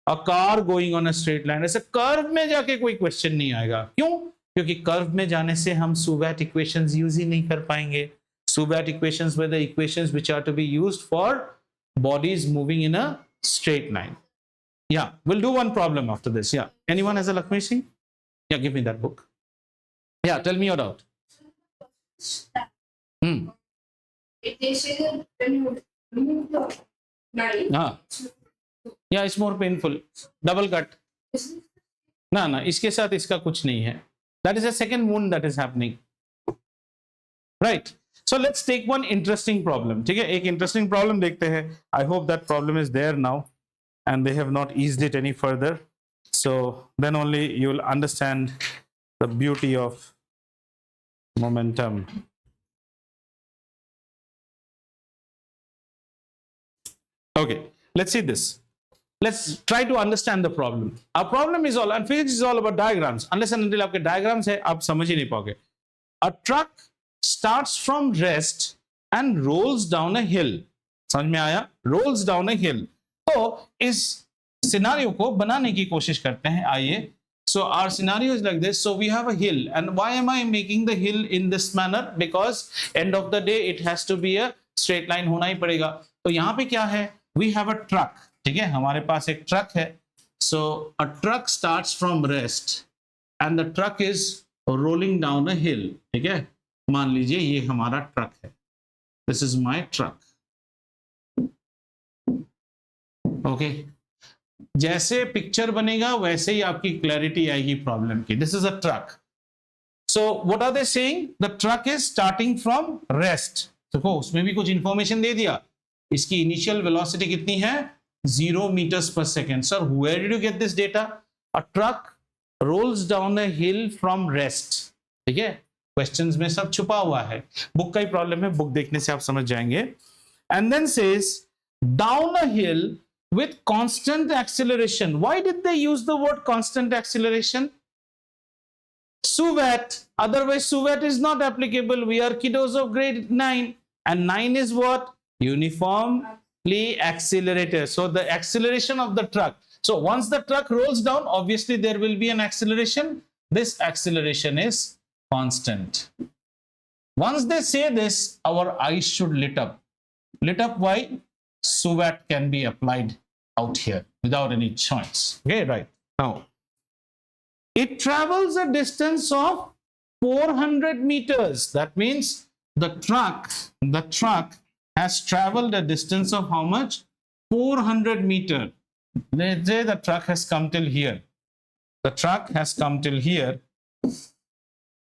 a car going on a straight line. ऐसे curve में जाके कोई question नहीं आएगा। क्यों? क्योंकि curve में जाने से हम सुवैट इक्वेशंस यूज ही नहीं कर पाएंगे। Subat equations were the equations which are to be used for bodies moving in a straight line. Yeah, we'll do one problem after this. Yeah, anyone has a Lakshmi Singh? Yeah, give me that book. Yeah, tell me your doubt. They say that when you remove the line, yeah, it's more painful. Double cut. ना इसके साथ इसका कुछ नहीं है. That is a second wound that is happening. Right. So let's take one interesting problem. ठीक है, एक interesting problem देखते हैं. I hope that problem is there now and they have not eased it any further. So then only you will understand the beauty of momentum. Okay, let's see this. Let's try to understand the problem. Our problem is all, and physics is all about diagrams. Unless and until आपके diagrams है, आप समझ ही नहीं पाओगे. A truck starts from rest and rolls down a hill. समझ में आया? Rolls down a hill. तो इस सिनारियो को बनाने की कोशिश करते हैं. आइए. So our scenario is like this. So we have a hill, and why am I making the hill in this manner? Because end of the day it has to be a straight line होना ही पड़ेगा. तो यहाँ पे क्या है? We have a truck. ठीक है, हमारे पास एक ट्रक है. So a truck starts from rest and the truck is rolling down a hill. ठीक है, मान लीजिए ये हमारा ट्रक है. This is my truck. Okay. जैसे पिक्चर बनेगा वैसे ही आपकी क्लैरिटी आएगी प्रॉब्लम की. This is a truck. So what are they saying? The truck is starting from rest. देखो उसमें भी कुछ इंफॉर्मेशन दे दिया. इसकी इनिशियल वेलोसिटी कितनी है? 0 meters per second. Sir, where did you get this data? A truck rolls down a hill from rest. ठीक है, क्वेश्चंस में सब छुपा हुआ है. बुक का ही प्रॉब्लम है, बुक देखने से आप समझ जाएंगे. And then says down a hill with constant acceleration. Why did they use the word constant acceleration? SUVAT. Otherwise, SUVAT is not applicable. We are kiddos of grade 9. And 9 is what? Uniformly accelerated. So the acceleration of the truck. So once the truck rolls down, obviously there will be an acceleration. This acceleration is constant. Once they say this, our eyes should lit up. Lit up why? SUVAT can be applied out here without any choice. Okay, right. Now, it travels a distance of 400 meters. That means the truck has traveled a distance of how much? 400 meters. Let's say the truck has come till here. The truck has come till here.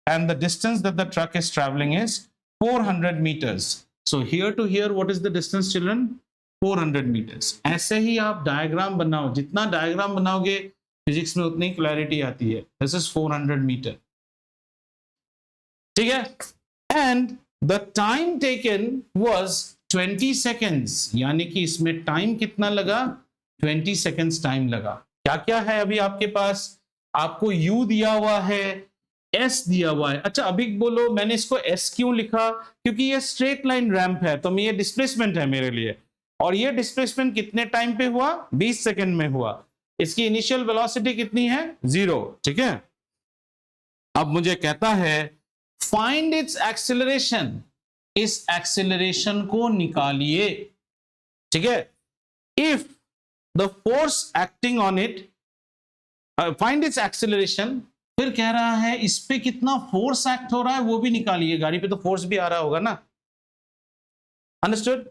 And the distance that the truck is traveling is 400 meters. So here to here, what is the distance, children? 400 meters. ऐसे ही आप diagram बनाओ. जितना diagram बनाओगे physics में उतनी clarity आती है. This is 400 meter. ठीक है? And the time taken was 20 seconds. यानी कि इसमें टाइम कितना लगा? 20 seconds टाइम लगा. क्या क्या है अभी आपके पास? आपको U दिया हुआ है, S दिया हुआ है. अच्छा अभी बोलो मैंने इसको S क्यों लिखा? क्योंकि ये स्ट्रेट लाइन रैंप है, तो ये डिस्प्लेसमेंट है मेरे लिए. और ये डिस्प्लेसमेंट कितने टाइम पे हुआ? 20 सेकंड में हुआ. इसकी इनिशियल वेलोसिटी कितनी है? 0. ठीक है, अब मुझे कहता है फाइंड इट्स एक्सेलरेशन. इस एक्सेलरेशन को निकालिए. ठीक है, if the force acting on it, find its acceleration. फिर कह रहा है इस पे कितना फोर्स एक्ट हो रहा है वो भी निकालिए. गाड़ी पे तो फोर्स भी आ रहा होगा ना. Understood?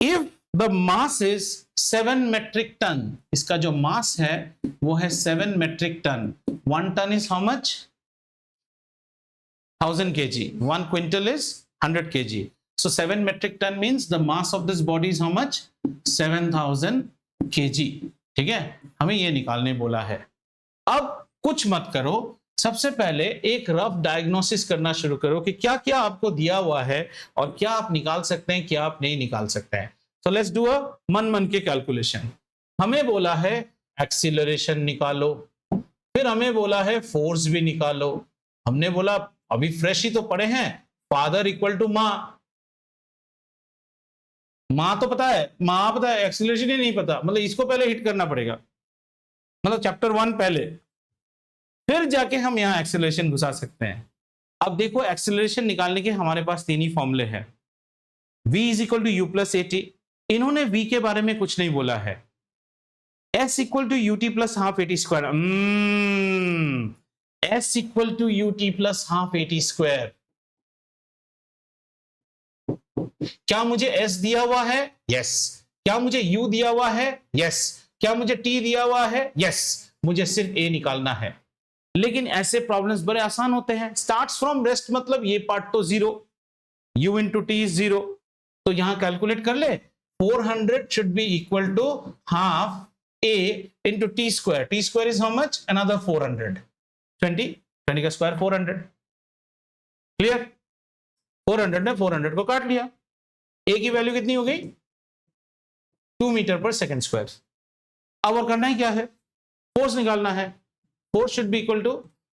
If the mass is 7 metric ton, इसका जो मास है वो है 7 metric ton. 1 ton is how much? 1000 kg. 1 quintal is 100 kg. So 7 metric ton means the mass of this body is how much? 7000 kg. ठीक है, हमें ये निकालने बोला है. अब कुछ मत करो, सबसे पहले एक रफ डायग्नोसिस करना शुरू करो कि क्या क्या आपको दिया हुआ है और क्या आप निकाल सकते हैं, क्या आप नहीं निकाल सकते हैं. So let's do a मन के कैलकुलेशन. हमें बोला है एक्सीलरेशन निकालो, फिर हमें बोला है फोर्स भी निकालो. हमने बोला अभी फ्रेश ही तो पढ़े हैं, फादर इक्वल टू माँ. माँ तो पता है, माँ पता है, एक्सीलरेशन ही नहीं पता. मतलब इसको पहले हिट करना पड़ेगा, मतलब चैप्टर 1 पहले, फिर जाके हम यहाँ एक्सीलरेशन घुसा सकते हैं. अब देखो एक्सीलरेशन निकालने के हमारे पास 3 ही फॉर्मूले हैं. v is equal to u plus at. इन्होंने v के बारे में कुछ नहीं बोला है. s equal to ut plus half at square. s equal to ut plus half at square. क्या मुझे s दिया हुआ है? यस. क्या मुझे u दिया हुआ है? यस. क्या मुझे t दिया हुआ है? यस. मुझे सिर्फ a निकालना है. लेकिन ऐसे प्रॉब्लम्स बड़े आसान होते हैं. स्टार्ट्स फ्रॉम रेस्ट मतलब ये पार्ट तो 0, u इंटू टी इज 0. तो यहां कैलकुलेट कर ले. 400 should be equal to half a into t square. T square is how much? Another 400. 20. 20 का स्क्वायर 400. क्लियर? 400 ने 400 को काट लिया. a की वैल्यू कितनी हो गई? 2 मीटर पर सेकेंड स्क्वायर। अब और करना ही क्या है, फोर्स निकालना है। Force should be equal to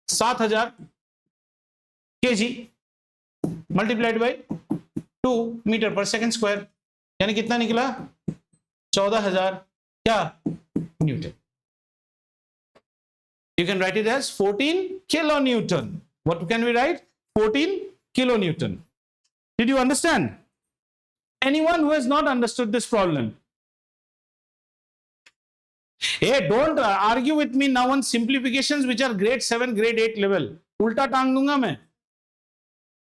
7000 kg multiplied by 2 metre per second square, यानी कितना निकला 14,000 क्या newton. You can write it as 14 kilonewton. What can we write? 14 kilonewton. Did you understand? Anyone who has not understood this problem? Hey, don't argue with me now on simplifications which are grade 7, grade 8 level. उल्टा टांग दूंगा मैं.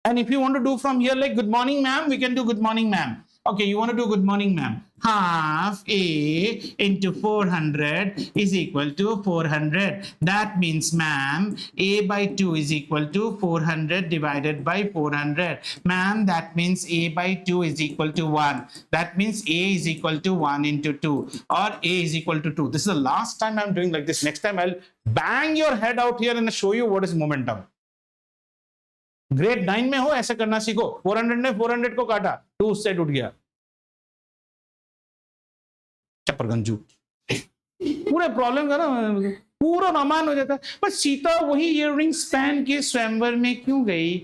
And if you want to do from here like good morning ma'am, we can do good morning ma'am. Okay, you want to do good morning ma'am. Half A into 400 is equal to 400. That means ma'am, A by 2 is equal to 400 divided by 400. Ma'am, that means A by 2 is equal to 1. That means A is equal to 1 into 2 or A is equal to 2. This is the last time I'm doing like this. Next time I'll bang your head out here and show you what is momentum. Grade 9 में हो ऐसा करना सीखो। 400 ने 400 को काटा, 2 उससे टूट गया, चप्परगंजू। पूरे प्रॉब्लम का ना पूरा रामायण हो जाता है। पर सीता वही इयररिंग्स पहन के स्वयंवर में क्यों गई?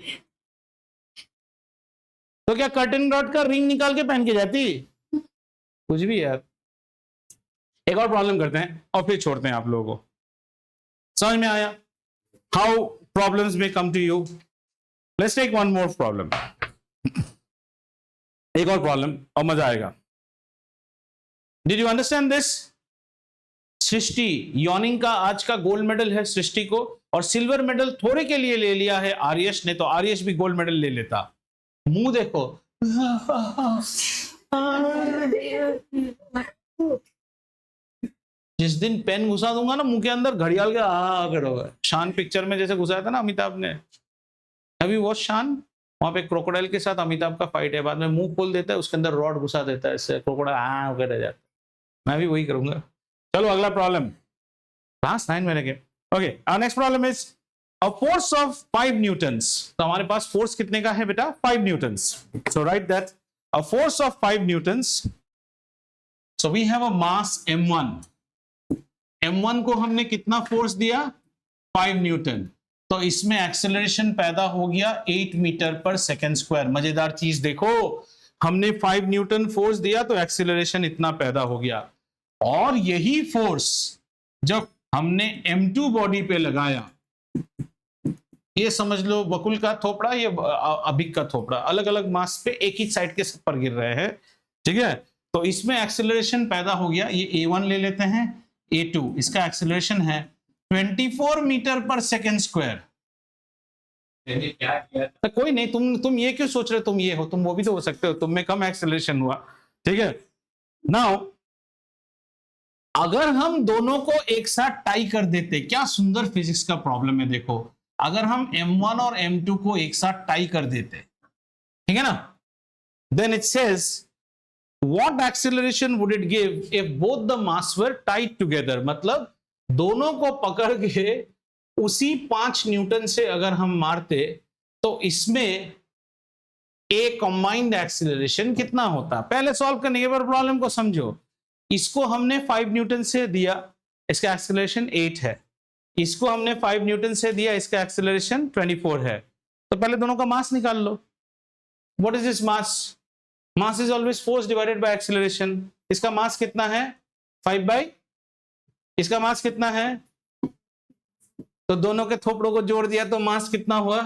तो क्या कर्टन रॉड का रिंग निकाल के पहन के जाती? कुछ भी यार। एक और प्रॉब्लम करते हैं और फिर छोड़ते हैं आप लोगों को। समझ में आया? हाउ प्रॉब्लम्स में come to you. Let's take one more problem. एक और प्रॉब्लम और मजा आएगा। Did you understand this? Srishti yawning का आज का गोल्ड मेडल है सृष्टि को, और सिल्वर मेडल थोड़े के लिए ले लिया है आर्यश ने, तो आर्यश भी गोल्ड मेडल ले लेता। मुंह देखो। जिस दिन पेन घुसा दूंगा ना मुंह के अंदर, घड़ियाल के करोगे। शान पिक्चर में जैसे घुसाया था ना अमिताभ ने। Have you watched शान? वहां पे क्रोकोडाइल के साथ अमिताभ का फाइट है, बाद में मुंह खोल देता है, उसके अंदर रॉड घुसा देता है, इससे क्रोकोडाइल होकर रह जाता है। मैं भी वही करूंगा। चलो अगला प्रॉब्लम, क्लास 9 में लगे। Okay, our next problem is a force of 5 newtons. तो हमारे पास फोर्स कितने का है बेटा? 5 newtons. So right that a force of 5 newtons. So we have a mass m1। m1 को हमने कितना फोर्स दिया? 5 न्यूटन। तो इसमें एक्सेलरेशन पैदा हो गया 8 मीटर पर सेकेंड स्क्वायर। मजेदार चीज देखो, हमने 5 न्यूटन फोर्स दिया तो एक्सेलरेशन इतना पैदा हो गया, और यही फोर्स जब हमने m2 बॉडी पे लगाया, ये समझ लो बकुल का थोपड़ा, ये अभिक का थोपड़ा, अलग अलग मास पे एक ही साइड के पर गिर रहे हैं, ठीक है। तो इसमें एक्सेलरेशन पैदा हो गया। ये a1 ले लेते हैं, a2 इसका एक्सेलरेशन है 24 मीटर पर सेकेंड स्क्वायर। तो कोई नहीं, तुम ये क्यों सोच रहे हो? तुम ये हो, तुम वो भी तो हो सकते हो, तुम में कम एक्सेलरेशन हुआ, ठीक है। नाउ अगर हम दोनों को एक साथ टाई कर देते, क्या सुंदर फिजिक्स का प्रॉब्लम है। देखो, अगर हम m1 और m2 को एक साथ टाई कर देते, ठीक है ना, then it says what acceleration would it give if both the mass were tied together. मतलब दोनों को पकड़ के उसी 5 न्यूटन से अगर हम मारते तो इसमें ए कंबाइंड एक्सीलरेशन कितना होता? पहले सॉल्व करने के बाद प्रॉब्लम को समझो। इसको हमने 5 न्यूटन से दिया, इसका एक्सीलरेशन 8 है। इसको हमने 5 न्यूटन से दिया, इसका एक्सीलरेशन 24 है। तो पहले दोनों का मास निकाल लो। What is this mass? Mass is always force divided by acceleration. इसका मास कितना है? 5 बाई, इसका मास कितना है? तो दोनों के थोपड़ों को जोड़ दिया तो मास कितना हुआ?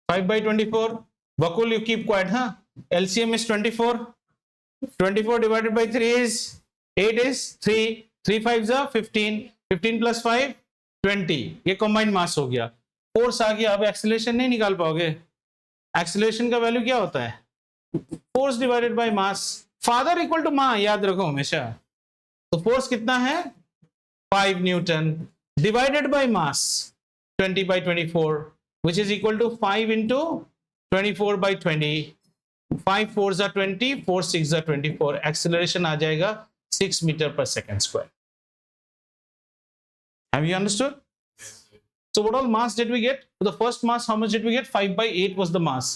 5 by 24. Vakul, you keep quiet, huh? LCM is 24. 24 divided by 3 is 8 is 3. 3 5s are 15. 15 plus 5 20. ये कंबाइंड मास हो गया। फोर्स आ गया। अब एक्सीलरेशन नहीं निकाल पाओगे। एक्सीलरेशन का वैल्यू क्या होता है? Force divided by mass. Father equal to मां, याद रखो हमेशा। तो फोर्स कितना है? 5 newton divided by mass 20 by 24, which is equal to 5 into 24 by 20. 5 4s are 20, 4 6s are 24. Acceleration आ जाएगा 6 meter per second square. Have you understood? So what all mass did we get? For the first mass, how much did we get? 5 by 8 was the mass.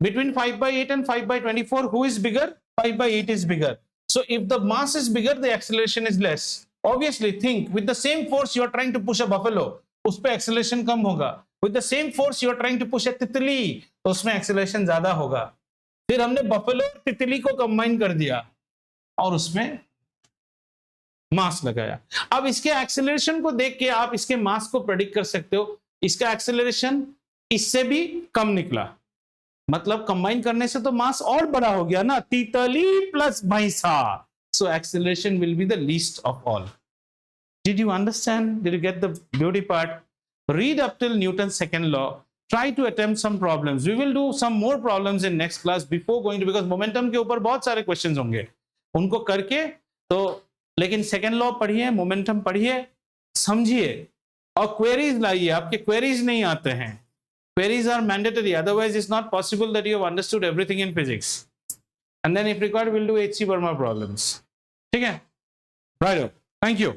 between 5 by 8 and 5 by 24, who is bigger? 5 by 8 is bigger. So if the mass is bigger, the acceleration is less. Obviously, think with the same force you are trying to push a buffalo, उस पे acceleration कम होगा. With the same force you are trying to push a तितली, तो उसमें acceleration ज्यादा होगा. फिर हमने buffalo और तितली को combine कर दिया और उसमें मास लगाया. अब इसके एक्सेलरेशन को देख के आप इसके मास को प्रेडिक्ट कर सकते हो. इसका एक्सेलरेशन इससे भी कम निकला, मतलब कंबाइन करने से तो मास और बड़ा हो गया ना, तितली प्लस भैंसा. So acceleration will be the least of all. Did you understand? Did you get the beauty part? Read up till Newton's second law. Try to attempt some problems. We will do some more problems in next class before going to, because momentum के ऊपर बहुत सारे questions होंगे, उनको करके तो. लेकिन second law पढ़िए, मोमेंटम पढ़िए, समझिए और क्वेरीज लाइए. आपके क्वेरीज नहीं आते हैं. Queries are mandatory, otherwise it's not possible that you have understood everything in physics. And then if required, we'll do H.C. Verma problems. ठीक है? Right. Thank you.